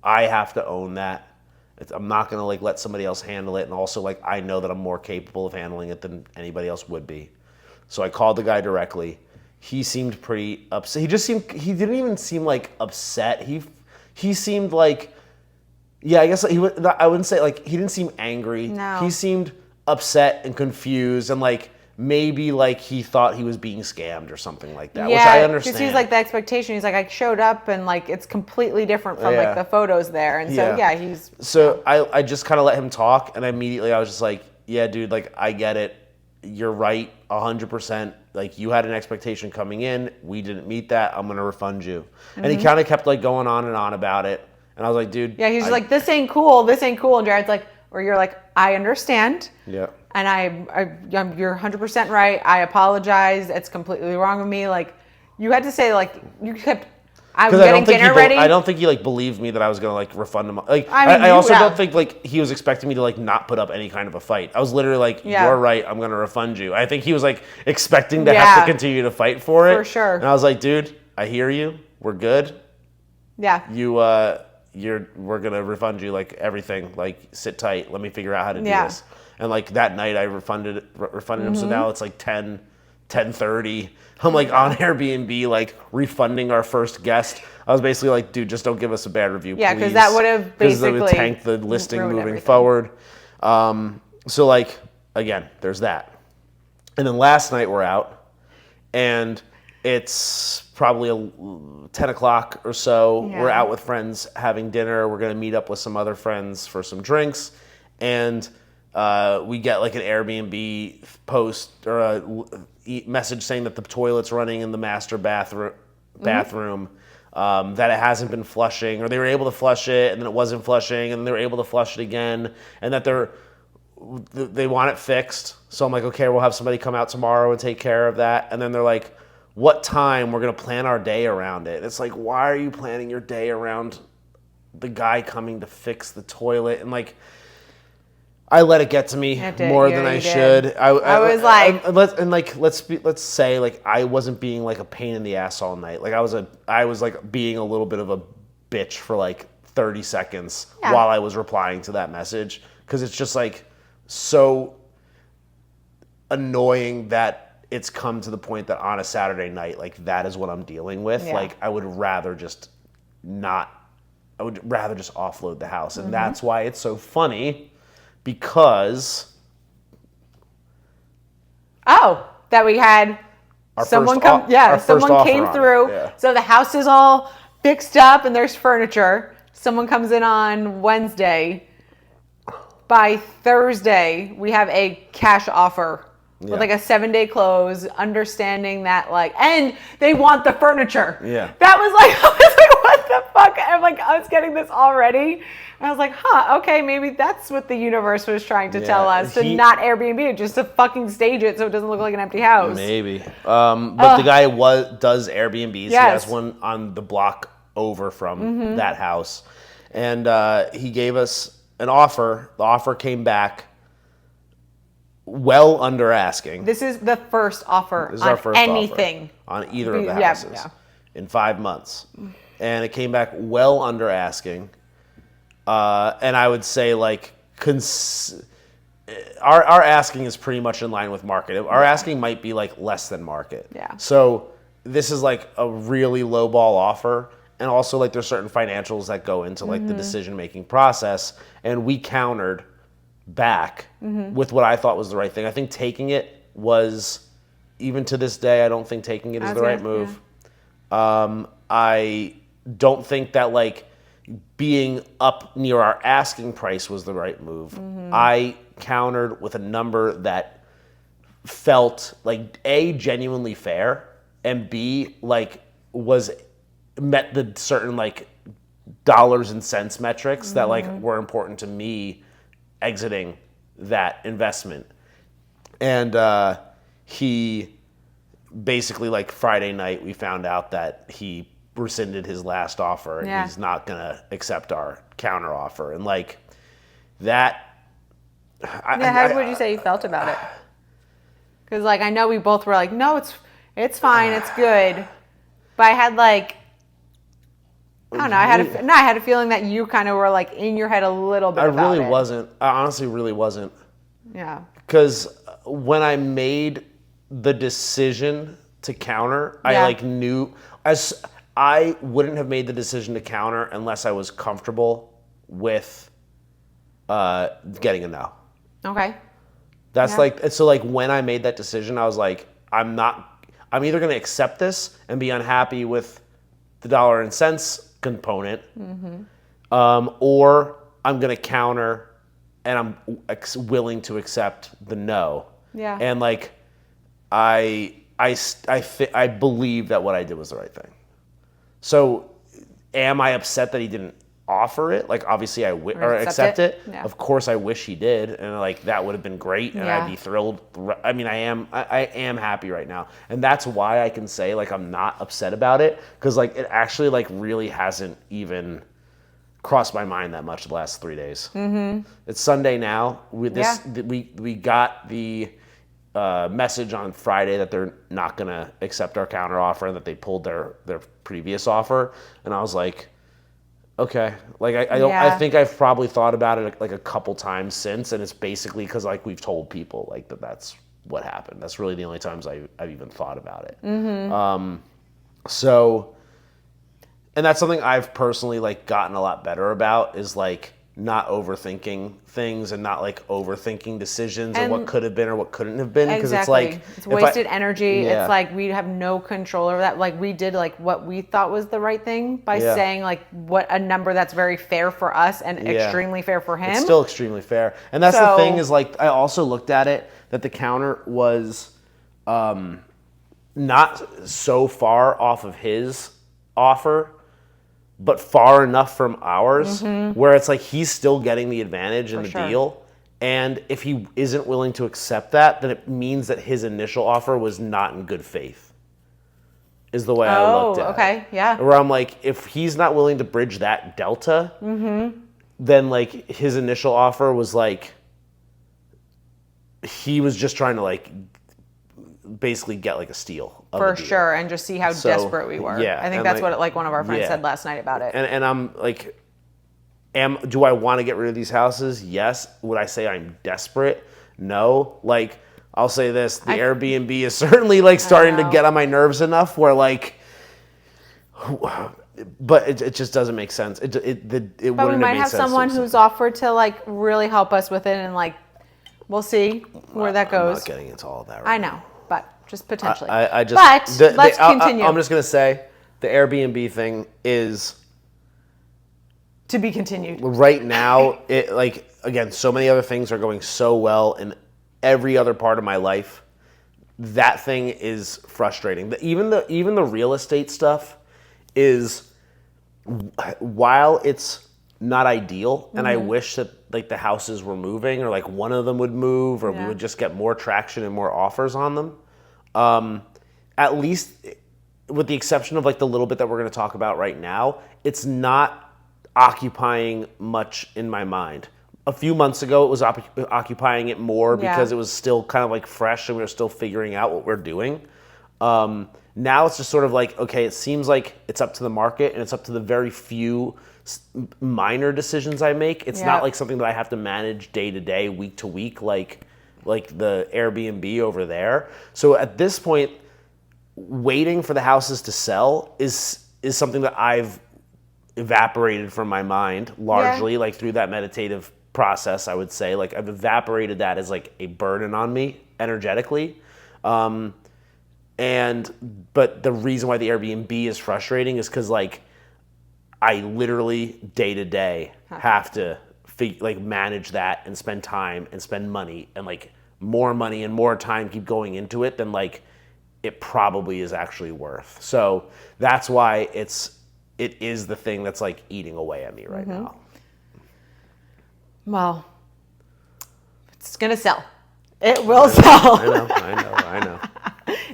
I have to own that. I'm not gonna like let somebody else handle it, and also like I know that I'm more capable of handling it than anybody else would be. So I called the guy directly. He seemed pretty upset. He didn't even seem like upset. He seemed like, I guess I wouldn't say like, he didn't seem angry. No. He seemed upset and confused, and like maybe like he thought he was being scammed or something like that, which I understand. Because he's like the expectation. He's like, I showed up and like it's completely different from like the photos there, and so he's. So I just kind of let him talk, and immediately I was just like, yeah, dude, like I get it. You're right, 100%. Like you had an expectation coming in, we didn't meet that. I'm gonna refund you. And he kind of kept like going on and on about it, and I was like, dude. Yeah, he's like, this ain't cool. This ain't cool. And Jarred's like, or you're like, I understand. Yeah. And you're 100% right. I apologize. It's completely wrong of me. Like, you had to say like you kept. I'm getting dinner ready. I don't think he like believed me that I was gonna like refund him. Like I also don't think like he was expecting me to like not put up any kind of a fight. I was literally like, you're right, I'm gonna refund you. I think he was like expecting to have to continue to fight for it. For sure. And I was like, dude, I hear you. We're good. Yeah. We're gonna refund you like everything. Like sit tight. Let me figure out how to do this. And like that night I refunded him. So now it's like 10:30. I'm like on Airbnb, like refunding our first guest. I was basically like, dude, just don't give us a bad review, please. Because that would have basically because it would tank the listing moving forward. So like, again, there's that. And then last night we're out, and it's probably 10 o'clock or so. We're out with friends having dinner. We're going to meet up with some other friends for some drinks. And we get like an Airbnb post or a message saying that the toilet's running in the master bathroom, that it hasn't been flushing, or they were able to flush it and then it wasn't flushing, and then they were able to flush it again, and that they want it fixed. So I'm like, okay, we'll have somebody come out tomorrow and take care of that. And then they're like, what time? We're going to plan our day around it. And it's like, why are you planning your day around the guy coming to fix the toilet? And like, I let it get to me more than I should. I was like, let's say like I wasn't being like a pain in the ass all night. Like I was like being a little bit of a bitch for like 30 seconds while I was replying to that message, because it's just like so annoying that it's come to the point that on a Saturday night, like that is what I'm dealing with. Like I would rather just offload the house, and that's why it's so funny. Because that we had someone come, someone came through. So the house is all fixed up and there's furniture. Someone comes in on Wednesday. By Thursday, we have a cash offer with like a 7-day close, understanding that like, and they want the furniture. That was like, I was like, what the fuck? I'm like, I was getting this already. And I was like, okay, maybe that's what the universe was trying to tell us, to not Airbnb it, just to fucking stage it so it doesn't look like an empty house. Maybe. But the guy does Airbnbs. He has one on the block over from that house. And he gave us an offer. The offer came back well under asking. This is the first offer This is on our first anything. offer on either of the Yeah, houses yeah. in 5 months. And it came back well under asking. And I would say like our asking is pretty much in line with market. Our asking might be like less than market. Yeah. So this is like a really low ball offer. And also like there's certain financials that go into like the decision making process. And we countered back with what I thought was the right thing. I think taking it was, even to this day, I don't think taking it is the right move. Yeah. I don't think that like being up near our asking price was the right move. I countered with a number that felt like A, genuinely fair, and B, like met the certain like dollars and cents metrics that like were important to me exiting that investment. And he basically, like Friday night, we found out that he rescinded his last offer and he's not gonna accept our counter offer. And like that, how would you say you felt about it? Because like I know we both were like, no, it's fine, it's good, but I had like, I don't know. I had a feeling that you kind of were like in your head a little bit. I wasn't. I honestly really wasn't. Yeah. Because when I made the decision to counter, I like knew I wouldn't have made the decision to counter unless I was comfortable with getting a no. Okay. That's like, so like when I made that decision, I was like, I'm either going to accept this and be unhappy with the dollar and cents component, or I'm going to counter and I'm willing to accept the no. Yeah. And like, I believe that what I did was the right thing. So am I upset that he didn't offer it? Like obviously or accept it. Yeah. Of course I wish he did, and like that would have been great, and I'd be thrilled. I mean, I am happy right now, and that's why I can say like I'm not upset about it, because like it actually like really hasn't even crossed my mind that much the last 3 days. It's Sunday now. We got the message on Friday that they're not gonna accept our counter offer and that they pulled their previous offer, and I was like, okay, like I think I've probably thought about it like a couple times since, and it's basically because like we've told people like that's what happened. That's really the only times I've even thought about it. So, and that's something I've personally like gotten a lot better about, is like not overthinking things and not like overthinking decisions and what could have been or what couldn't have been, because it's like it's wasted energy. It's like we have no control over that. Like we did like what we thought was the right thing by saying like what a number that's very fair for us and extremely fair for him. It's still extremely fair. And that's the thing, is like I also looked at it that the counter was not so far off of his offer, but far enough from ours where it's like he's still getting the advantage in the deal. And if he isn't willing to accept that, then it means that his initial offer was not in good faith, is the way I looked at it. Okay, yeah. Where I'm like, if he's not willing to bridge that delta, then like his initial offer was like, he was just trying to like basically get like a steal of for the deal. sure, and just see how desperate we were. Yeah, I think that's what like one of our friends said last night about it. And I'm like, do I want to get rid of these houses? Yes. Would I say I'm desperate? No. Like, I'll say this: the Airbnb is certainly like starting to get on my nerves enough where like, but it just doesn't make sense. It wouldn't have made sense. But we might have someone who's offered to like really help us with it, and like we'll see where that goes. I'm not getting into all of that right I know. But just potentially. Let's continue. I'm just going to say the Airbnb thing is to be continued. Right now, it like, again, so many other things are going so well in every other part of my life. That thing is frustrating. Even the real estate stuff is, while it's not ideal, and I wish that like the houses were moving, or like one of them would move, or we would just get more traction and more offers on them. At least with the exception of like the little bit that we're going to talk about right now, it's not occupying much in my mind. a few months ago, it was occupying it more because Yeah. it was still kind of like fresh and we were still figuring out what we're doing. Now it's just sort of like, okay, it seems like it's up to the market and it's up to the very few minor decisions I make. It's not like something that I have to manage day to day, week to week, like the Airbnb over there. So at this point, waiting for the houses to sell is something that I've evaporated from my mind largely, like through that meditative process, I would say. Like I've evaporated that as like a burden on me energetically. But the reason why the Airbnb is frustrating is because like I literally day to day have to manage that and spend time and spend money and like more money and more time keep going into it than like it probably is actually worth. So that's why it is the thing that's like eating away at me right now. Well, it's gonna sell. It will sell. I know.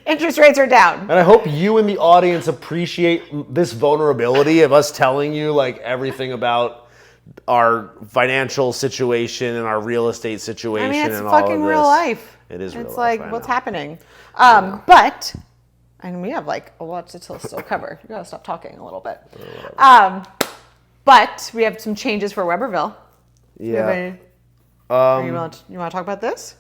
Interest rates are down. And I hope you in the audience appreciate this vulnerability of us telling you like everything about our financial situation and our real estate situation. I mean, it's and all of fucking this. real life. It is real life. It's like, I what's know. happening? But, and we have like a lot to still cover. You gotta stop talking a little bit. But we have some changes for Weberville. Yeah. You want to talk about this?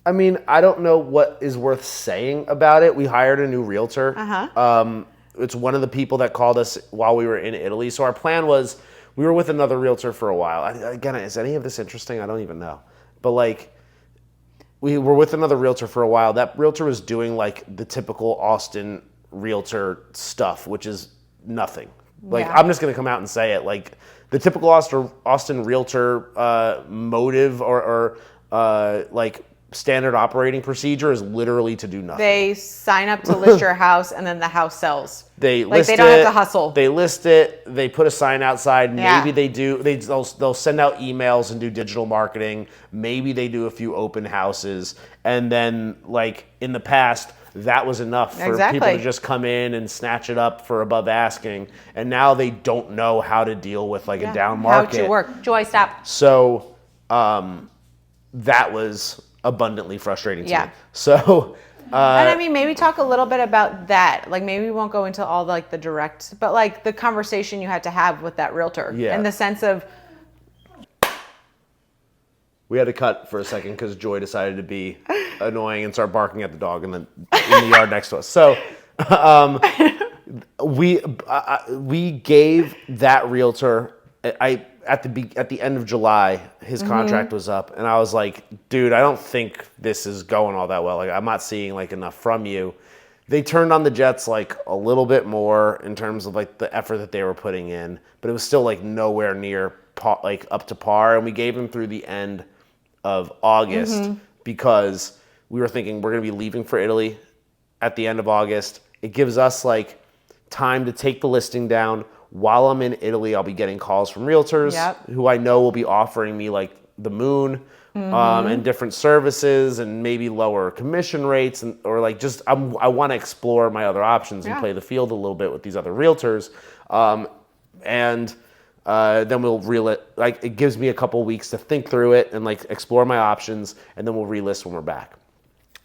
I mean, I don't know what is worth saying about it. We hired a new realtor. It's one of the people that called us while we were in Italy. So our plan was, we were with another realtor for a while. Again, is any of this interesting? I don't even know. But like, we were with another realtor for a while. That realtor was doing like the typical Austin realtor stuff, which is nothing. Like, I'm just going to come out and say it. Like, the typical Austin realtor motive or like standard operating procedure is literally to do nothing. They sign up to list your house and then the house sells. They like list they don't it, have to hustle. They list it. They put a sign outside. Yeah. Maybe they do. They'll send out emails and do digital marketing. Maybe they do a few open houses. And then, like in the past, that was enough for people to just come in and snatch it up for above asking. And now they don't know how to deal with like a down market. How to work. Joy, stop. So that was abundantly frustrating to me. So. And I mean, maybe talk a little bit about that. Like, maybe we won't go into all the direct, but like the conversation you had to have with that realtor. Yeah. In the sense of. We had to cut for a second because Joy decided to be annoying and start barking at the dog in the yard next to us. So we gave that realtor, at the end of July, his contract was up, and I was like, dude, I don't think this is going all that well. Like, I'm not seeing like enough from you. They turned on the jets like a little bit more in terms of like the effort that they were putting in, but it was still like nowhere near like up to par. And we gave him through the end of August because we were thinking we're going to be leaving for Italy at the end of August. It gives us like time to take the listing down. While I'm in Italy, I'll be getting calls from realtors who I know will be offering me like the moon and different services and maybe lower commission rates or like just I want to explore my other options and play the field a little bit with these other realtors. Then we'll reel it. Like, it gives me a couple weeks to think through it and like explore my options, and then we'll relist when we're back.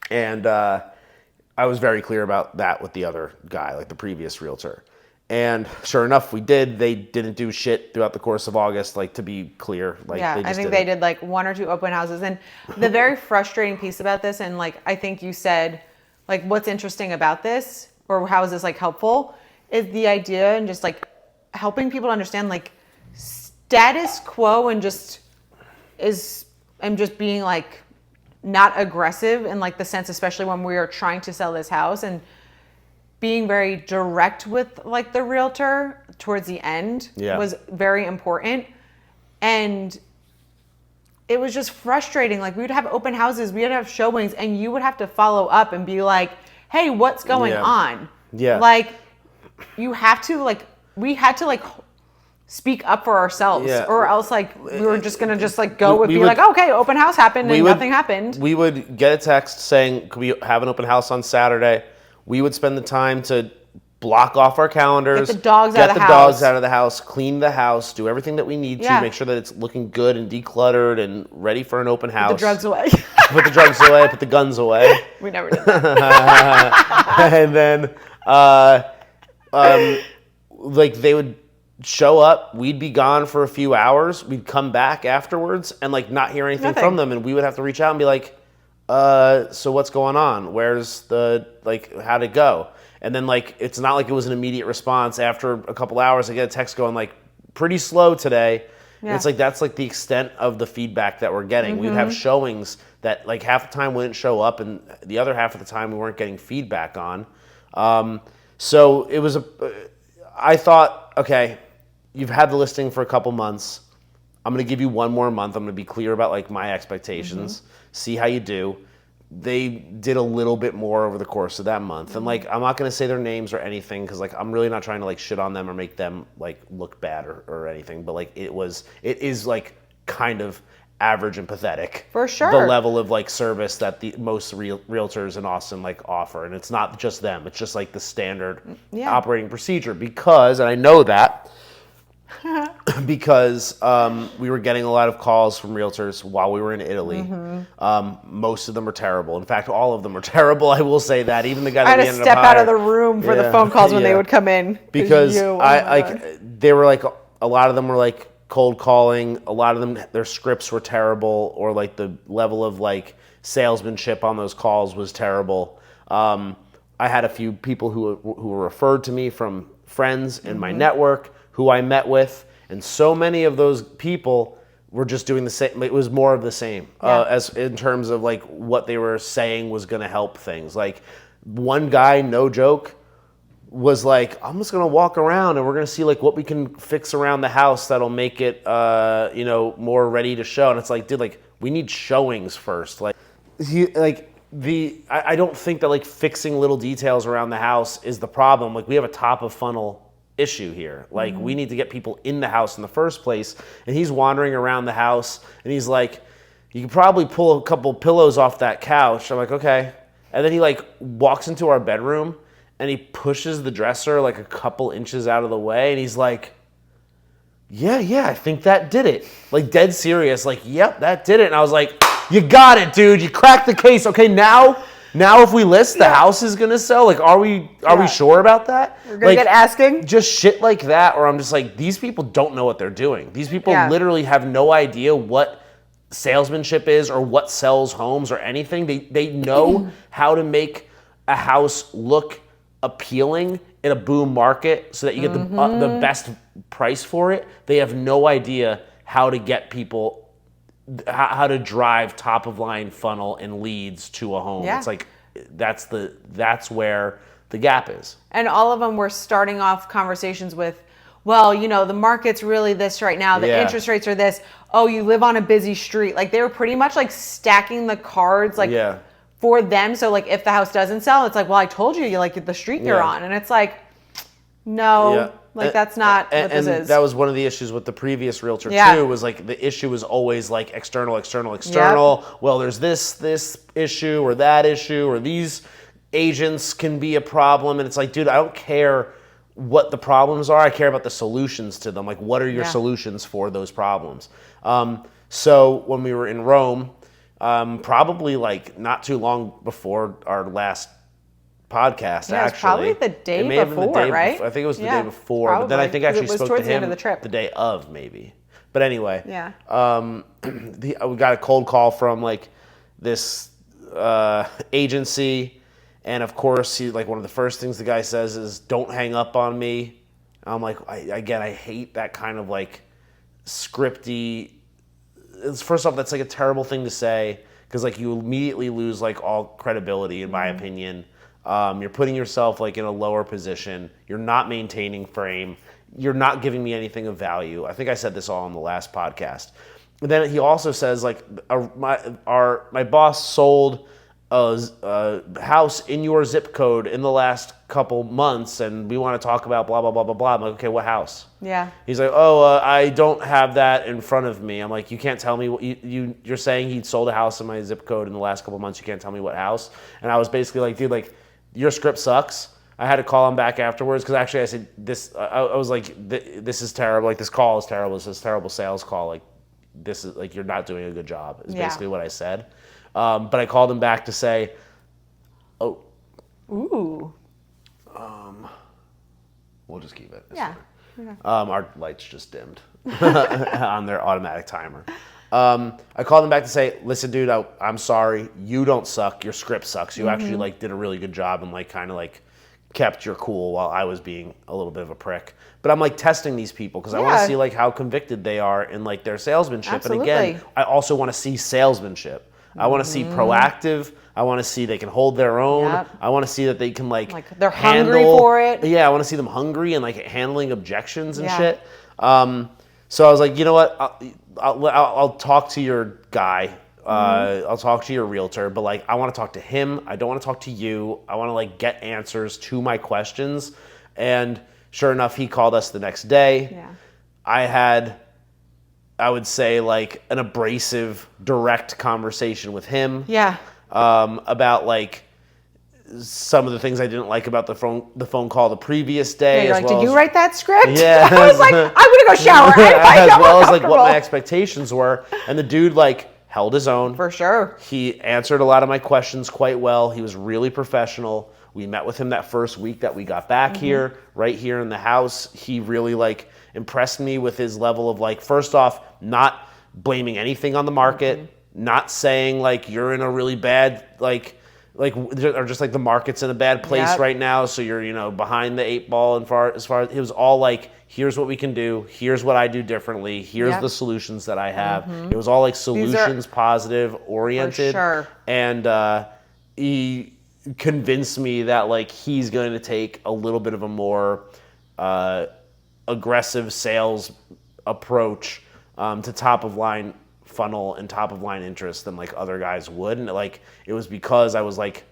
And I was very clear about that with the other guy, like the previous realtor. And sure enough, we did. They didn't do shit throughout the course of August, like, to be clear. Like, yeah, I think they did like 1 or 2 open houses. And the very frustrating piece about this, and like I think you said, like, what's interesting about this, or how is this like helpful, is the idea and just like helping people understand like status quo and just being like not aggressive in like the sense, especially when we are trying to sell this house, and being very direct with like the realtor towards the end was very important. And it was just frustrating. Like, we would have open houses, we would have showings, and you would have to follow up and be like, hey, what's going on? Yeah. Like, you have to like, we had to like speak up for ourselves, or else like we were just gonna just like go and be like, okay, open house happened and nothing happened. We would get a text saying, could we have an open house on Saturday? We would spend the time to block off our calendars, get the dogs get out of the the house. dogs out of the house, clean the house, do everything that we need to, make sure that it's looking good and decluttered and ready for an open house. Put the drugs away. Put the drugs away, put the guns away. We never did that. And then, like they would show up, we'd be gone for a few hours, we'd come back afterwards and like not hear anything from them, and we would have to reach out and be like, so what's going on? Where's the, like, how'd it go? And then like, it's not like it was an immediate response. After a couple hours, I get a text going like, pretty slow today. And it's like, that's like the extent of the feedback that we're getting. We'd have showings that like half the time wouldn't show up and the other half of the time we weren't getting feedback on. So it was I thought, okay, you've had the listing for a couple months. I'm going to give you one more month. I'm going to be clear about like my expectations, see how you do. They did a little bit more over the course of that month. And like, I'm not going to say their names or anything because like, I'm really not trying to like shit on them or make them like look bad or anything. But like, it is like kind of average and pathetic. For sure. The level of like service that the most realtors in Austin like offer. And it's not just them. It's just like the standard operating procedure because, and I know that, because we were getting a lot of calls from realtors while we were in Italy. Most of them are terrible. In fact, all of them are terrible. I will say that. Even the guy that we ended up hiring. I had to step out of the room for the phone calls when they would come in. Because they were like, a lot of them were like cold calling. A lot of them, their scripts were terrible, or like the level of like salesmanship on those calls was terrible. I had a few people who were referred to me from friends in my network who I met with, and so many of those people were just doing the same. It was more of the same as in terms of like what they were saying was going to help things. Like one guy, no joke, was like, I'm just going to walk around and we're going to see like what we can fix around the house that'll make it, more ready to show. And it's like, dude, like we need showings first. Like I don't think that like fixing little details around the house is the problem. Like we have a top of funnel issue here. Like we need to get people in the house in the first place. And he's wandering around the house and he's like, you could probably pull a couple pillows off that couch. I'm like, okay. And then he like walks into our bedroom and he pushes the dresser like a couple inches out of the way. And he's like, yeah, I think that did it. Like dead serious. Like, yep, that did it. And I was like, you got it, dude. You cracked the case. Okay, now if we list, the house is gonna sell. Like, are we sure about that? We're gonna get asking. Just shit like that, or I'm just like, these people don't know what they're doing. These people literally have no idea what salesmanship is or what sells homes or anything. They know how to make a house look appealing in a boom market so that you get the best price for it. They have no idea how to get people, how to drive top of line funnel and leads to a home. It's like that's where the gap is. And all of them were starting off conversations with, well, the market's really this right now. The interest rates are this. Oh, you live on a busy street. Like they were pretty much like stacking the cards like for them. So like if the house doesn't sell, it's like, well, I told you like the street you're on. And it's like, no, like that's not what this is. That was one of the issues with the previous realtor too, was like the issue was always like external. Well, there's this issue or that issue or these agents can be a problem. And it's like, dude, I don't care what the problems are. I care about the solutions to them. Like, what are your solutions for those problems? So when we were in Rome, probably like not too long before our last podcast, actually. It was probably the day before, right? I think it was the day before. Probably. But then I think I actually spoke to him the day of, maybe. But anyway, we got a cold call from like this agency. And of course, he like one of the first things the guy says is, "Don't hang up on me." I'm like, I hate that kind of like scripty. First off, that's like a terrible thing to say because like you immediately lose like all credibility, in my opinion. You're putting yourself like in a lower position. You're not maintaining frame. You're not giving me anything of value. I think I said this all on the last podcast. And then he also says like my boss sold a house in your zip code in the last couple months, and we want to talk about blah blah blah blah blah. I'm like, okay, what house? Yeah. He's like, I don't have that in front of me. I'm like, you can't tell me what you're saying. He sold a house in my zip code in the last couple months. You can't tell me what house. And I was basically like, dude, like your script sucks. I had to call him back afterwards because actually I said this. I was like, "This is terrible. Like this call is terrible. This is a terrible sales call. Like this is like you're not doing a good job." Is basically what I said. But I called him back to say, "Oh, Ooh, we'll just keep it." yeah. Our lights just dimmed on their automatic timer. I called him back to say, "Listen, dude, I'm sorry. You don't suck. Your script sucks. You actually like did a really good job and like kind of like kept your cool while I was being a little bit of a prick." But I'm like testing these people because I want to see like how convicted they are in like their salesmanship. Absolutely. And again, I also want to see salesmanship. I want to see proactive. I want to see they can hold their own. Yep. I want to see that they can like they're hungry for it. Yeah, I want to see them hungry and like handling objections and shit. So I was like, you know what? I'll talk to your guy. I'll talk to your realtor, but like I want to talk to him. I don't want to talk to you. I want to like get answers to my questions. And sure enough, he called us the next day. Yeah. I had, I would say, like an abrasive, direct conversation with him. Yeah. About like some of the things I didn't like about the phone call the previous day. Yeah, you're as like, well did you as, write that script? Yeah. I was like, I'm gonna go shower. As well as like what my expectations were. And the dude like held his own. For sure. He answered a lot of my questions quite well. He was really professional. We met with him that first week that we got back here, right here in the house. He really like impressed me with his level of like, first off, not blaming anything on the market, not saying like you're in a really bad or just like the market's in a bad place right now, so you're behind the eight ball. And as far as it was all like, here's what we can do, here's what I do differently, here's the solutions that I have. It was all like solutions positive oriented. For sure. And he convinced me that like he's going to take a little bit of a more aggressive sales approach to top of line funnel and top of line interest than like other guys would. And like it was because I was like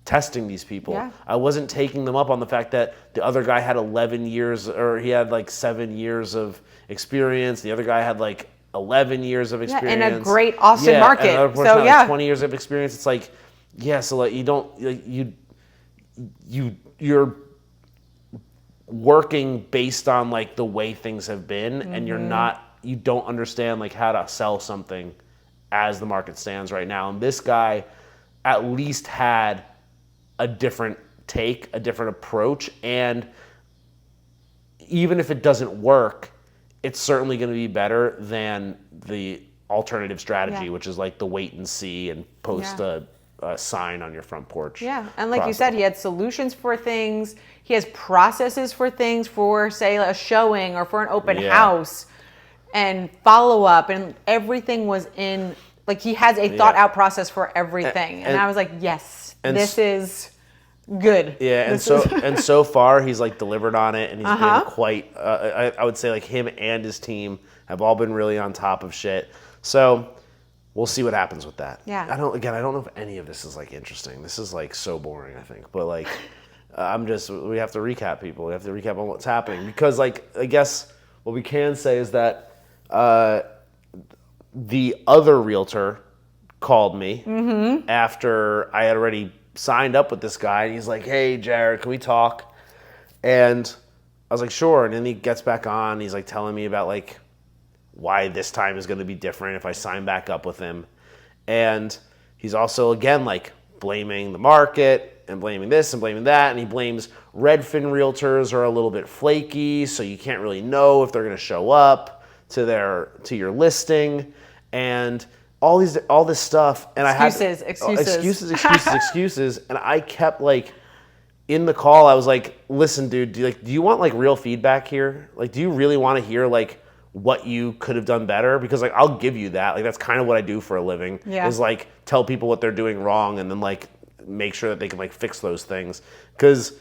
testing these people. Yeah. I wasn't taking them up on the fact that the other guy had 11 years or he had like 7 years of experience. The other guy had like 11 years of experience. In a great Austin market. And another person So had like 20 years of experience. It's like, so like you don't like you're working based on like the way things have been, and you don't understand like how to sell something as the market stands right now. And this guy at least had a different take, a different approach, and even if it doesn't work, it's certainly going to be better than the alternative strategy, which is like the wait and see and post a sign on your front porch. Yeah, and like you said, he had solutions for things. He has processes for things, for say a showing or for an open house, and follow up, and everything was in. Like he has a thought out process for everything, and I was like, yes, this is good. Yeah, and so far he's like delivered on it, and he's been quite. I would say like him and his team have all been really on top of shit. So we'll see what happens with that. Yeah. I don't know if any of this is like interesting. This is like so boring, I think. But like, we have to recap people. We have to recap on what's happening because like I guess what we can say is that the other realtor called me after I had already signed up with this guy, and he's like, "Hey, Jarred, can we talk?" And I was like, "Sure." And then he gets back on. He's like telling me about like why this time is going to be different if I sign back up with him. And he's also again like blaming the market and blaming this and blaming that, and he blames Redfin realtors are a little bit flaky, so you can't really know if they're going to show up to your listing, and all this stuff. And excuses. And I kept like in the call, I was like, "Listen, dude, do you want like real feedback here? Like, do you really want to hear like what you could have done better? Because like I'll give you that. Like that's kind of what I do for a living. Is like tell people what they're doing wrong and then like make sure that they can like fix those things. Because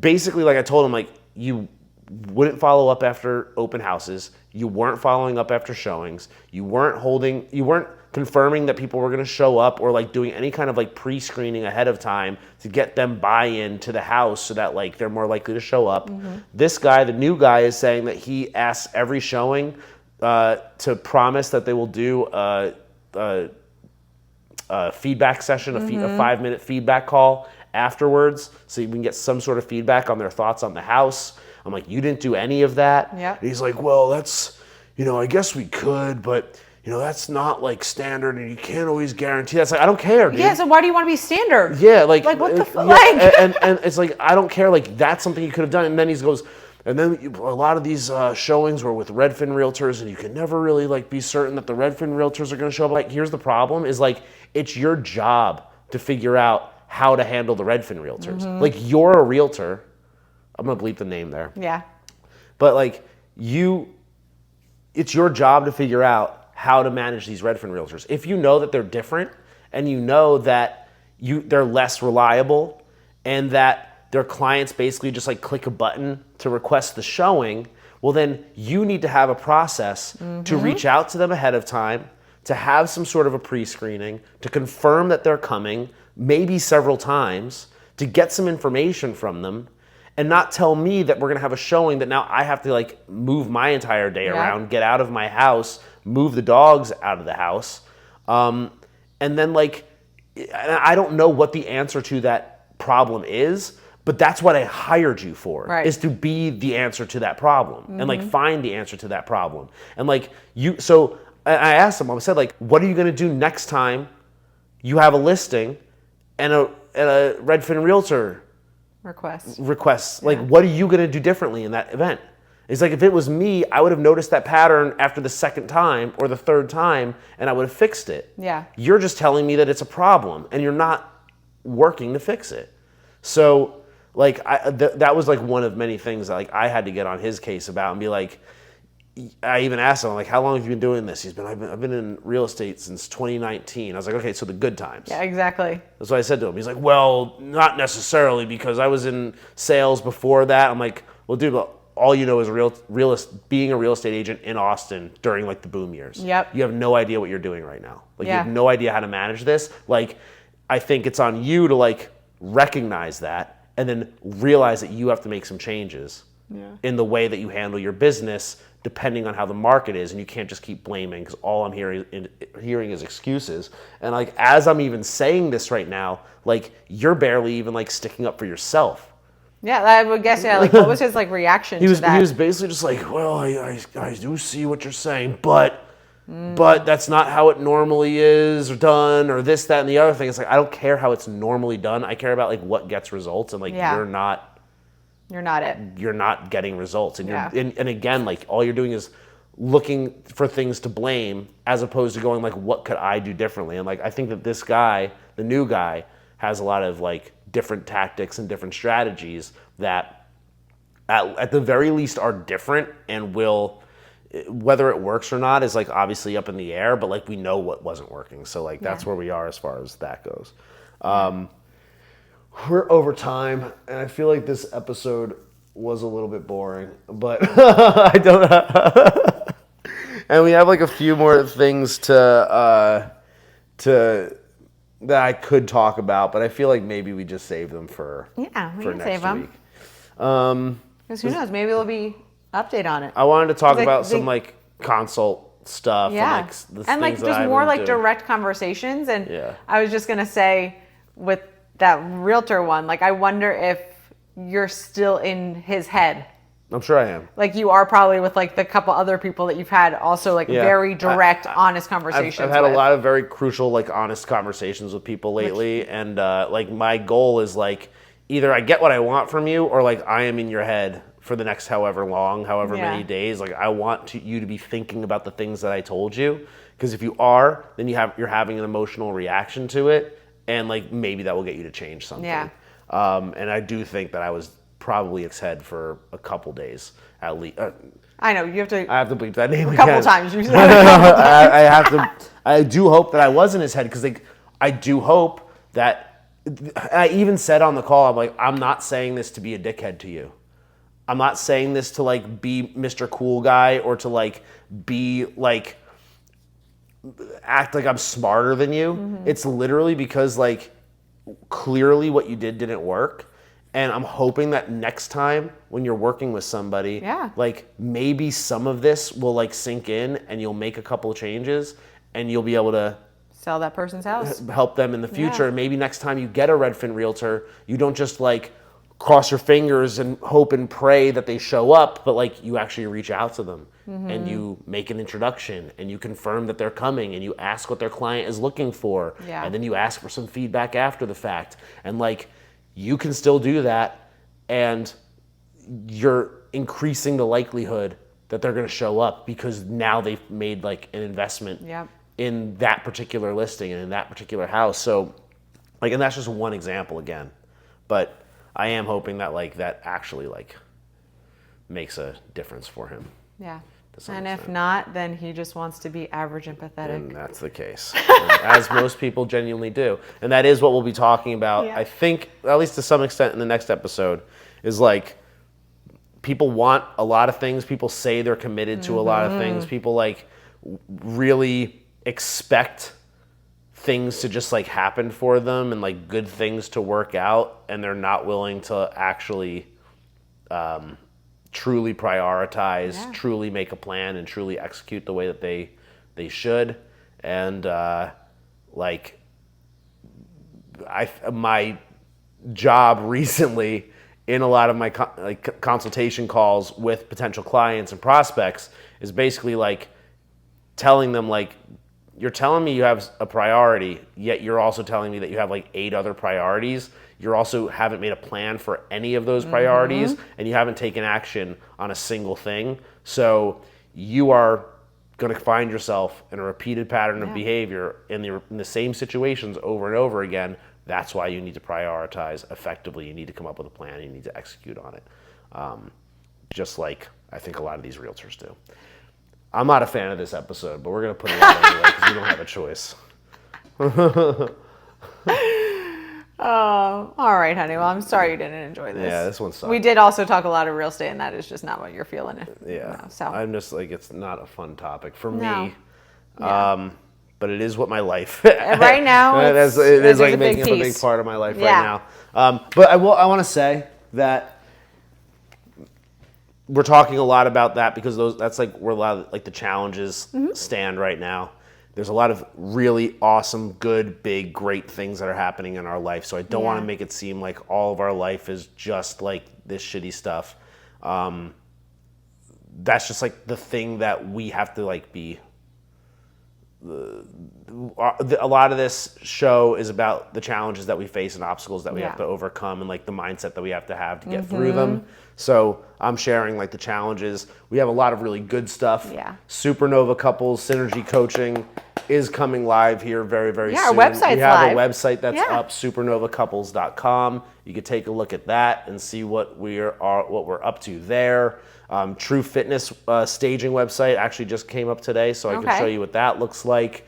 basically, like I told him, like you wouldn't follow up after open houses. You weren't following up after showings. You weren't confirming that people were going to show up or like doing any kind of like pre-screening ahead of time to get them buy-in to the house so that like they're more likely to show up. This guy, the new guy, is saying that he asks every showing to promise that they will do a feedback session, a 5-minute feedback call afterwards so we can get some sort of feedback on their thoughts on the house. I'm like, you didn't do any of that? Yep. And he's like, well, that's, I guess we could, but that's not like standard and you can't always guarantee that. It's like, I don't care, dude. Yeah, so why do you want to be standard? Yeah, like what the fuck? And it's like, I don't care, like that's something you could have done. And then he goes, and then a lot of these showings were with Redfin realtors and you can never really like be certain that the Redfin realtors are going to show up. Like, here's the problem is like, it's your job to figure out how to handle the Redfin realtors. Mm-hmm. Like, you're a realtor. I'm going to bleep the name there. Yeah. But like it's your job to figure out how to manage these Redfin realtors. If you know that they're different and you know that they're less reliable and that their clients basically just like click a button to request the showing, well then you need to have a process to reach out to them ahead of time, to have some sort of a pre-screening, to confirm that they're coming, maybe several times, to get some information from them, and not tell me that we're gonna have a showing that now I have to like move my entire day around, get out of my house, move the dogs out of the house. And then like, I don't know what the answer to that problem is, but that's what I hired you for, is to be the answer to that problem and like find the answer to that problem. And like so I asked him, I said like, what are you gonna do next time you have a listing and a Redfin realtor requests? Like, what are you going to do differently in that event? It's like, if it was me, I would have noticed that pattern after the second time or the third time, and I would have fixed it. Yeah. You're just telling me that it's a problem, and you're not working to fix it. So, like, that was like one of many things that like I had to get on his case about and be like, I even asked him, like, how long have you been doing this? I've been in real estate since 2019. I was like, okay, so the good times. Yeah, exactly. That's what I said to him. He's like, well, not necessarily because I was in sales before that. I'm like, well, dude, all you know is being a real estate agent in Austin during like the boom years. Yep. You have no idea what you're doing right now. Like, you have no idea how to manage this. Like, I think it's on you to like recognize that and then realize that you have to make some changes in the way that you handle your business depending on how the market is, and you can't just keep blaming because all I'm hearing is excuses. And like, as I'm even saying this right now, like, you're barely even like sticking up for yourself. Yeah, I would guess. Yeah, like, what was his like reaction to that? He was basically just like, well, I do see what you're saying, but that's not how it normally is or done, or this, that, and the other thing. It's like, I don't care how it's normally done. I care about like what gets results, and like you're not getting results, and and again, like, all you're doing is looking for things to blame as opposed to going like, what could I do differently? And like, I think that this guy, the new guy, has a lot of like different tactics and different strategies that at the very least are different, and will, whether it works or not is like obviously up in the air, but like we know what wasn't working. So like that's where we are as far as that goes. We're over time, and I feel like this episode was a little bit boring, but I don't know. And we have like a few more things that I could talk about, but I feel like maybe we just save them for we can next save them. week. Because who knows? Maybe there'll be update on it. I wanted to talk about some like consult stuff, Yeah, and like the and like things that just I've more been like doing. direct conversations. And Yeah. I was just gonna say with that realtor one, like, I wonder if you're still in his head. I'm sure I am. Like, you are probably with like the couple other people that you've had also like very direct, honest conversations. I've had with. a lot of very crucial, like, honest conversations with people lately, and like my goal is like, either I get what I want from you, or like I am in your head for the next however many days. Like, I want you to be thinking about the things that I told you, because if you are, then you're having an emotional reaction to it, and like maybe that will get you to change something. Yeah. And I do think that I was probably in his head for a couple days at least. I know you have to. I have to bleep that name a again. couple times. You said it a couple times. I have to. I do hope that I was in his head, because like, I do hope that. I even said on the call, I'm like, I'm not saying this to be a dickhead to you. I'm not saying this to like be Mr. Cool Guy, or to like be like act like I'm smarter than you. Mm-hmm. It's literally because like clearly what you didn't work. And I'm hoping that next time when you're working with somebody, like maybe some of this will like sink in, and you'll make a couple of changes, and you'll be able to sell that person's house. help them in the future. Yeah. And maybe next time you get a Redfin realtor, you don't just like cross your fingers and hope and pray that they show up, but like you actually reach out to them and you make an introduction and you confirm that they're coming and you ask what their client is looking for. Yeah. And then you ask for some feedback after the fact. And like you can still do that, and you're increasing the likelihood that they're going to show up because now they've made like an investment in that particular listing and in that particular house. So like, and that's just one example again, but I am hoping that like that actually like makes a difference for him. Yeah. And if not, then he just wants to be average and pathetic. And that's the case, as most people genuinely do. And that is what we'll be talking about, I think, at least to some extent in the next episode, is like people want a lot of things. People say they're committed to a lot of things. People like really expect things to just like happen for them and like good things to work out, and they're not willing to actually truly prioritize, truly make a plan, and truly execute the way that they should. And like my job recently in a lot of my consultation calls with potential clients and prospects is basically like telling them like, you're telling me you have a priority, yet you're also telling me that you have like 8 other priorities. You also haven't made a plan for any of those priorities, and you haven't taken action on a single thing. So you are going to find yourself in a repeated pattern of behavior in the same situations over and over again. That's why you need to prioritize effectively. You need to come up with a plan. You need to execute on it. Just like I think a lot of these realtors do. I'm not a fan of this episode, but we're going to put it out anyway because we don't have a choice. Oh, all right, honey. Well, I'm sorry you didn't enjoy this. Yeah, this one sucked. We did also talk a lot of real estate, and that is just not what you're feeling. Yeah. No, so I'm just like, it's not a fun topic for No. me. Yeah. But it is what my life right now it is like making up a big piece. part of my life right now. But I want to say that we're talking a lot about that because that's like where a lot of like the challenges stand right now. There's a lot of really awesome, good, big, great things that are happening in our life. So I don't want to make it seem like all of our life is just like this shitty stuff. That's just like the thing that we have to like be. A lot of this show is about the challenges that we face and obstacles that we have to overcome, and like the mindset that we have to get through them. So I'm sharing like the challenges. We have a lot of really good stuff. SUPERNOVA Couples Synergy Coaching is coming live here very, very soon. Our website's we have live. a website that's up, supernovacouples.com. You can take a look at that and see what we're up to there. True Fitness staging website actually just came up today, so I can show you what that looks like.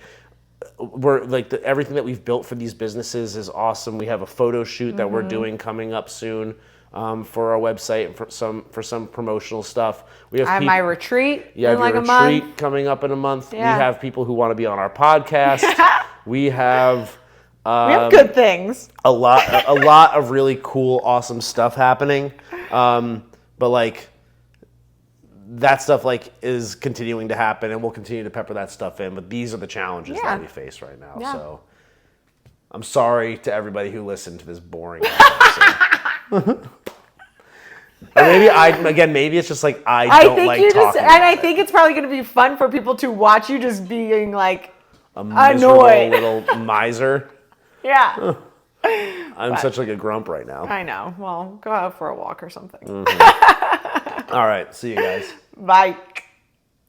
We're like everything that we've built for these businesses is awesome. We have a photo shoot that we're doing coming up soon for our website and for some promotional stuff. We have my retreat in like a month coming up in a month. We have people who want to be on our podcast. We have good things. A lot of really cool, awesome stuff happening. But like that stuff like is continuing to happen, and we'll continue to pepper that stuff in. But these are the challenges that we face right now. So I'm sorry to everybody who listened to this boring episode. Or maybe it's just like I don't like talking. And I think it's probably going to be fun for people to watch you just being like a miserable annoyed little miser. Yeah. I'm such like a grump right now. I know. Well, go out for a walk or something. All right. See you guys. Bye.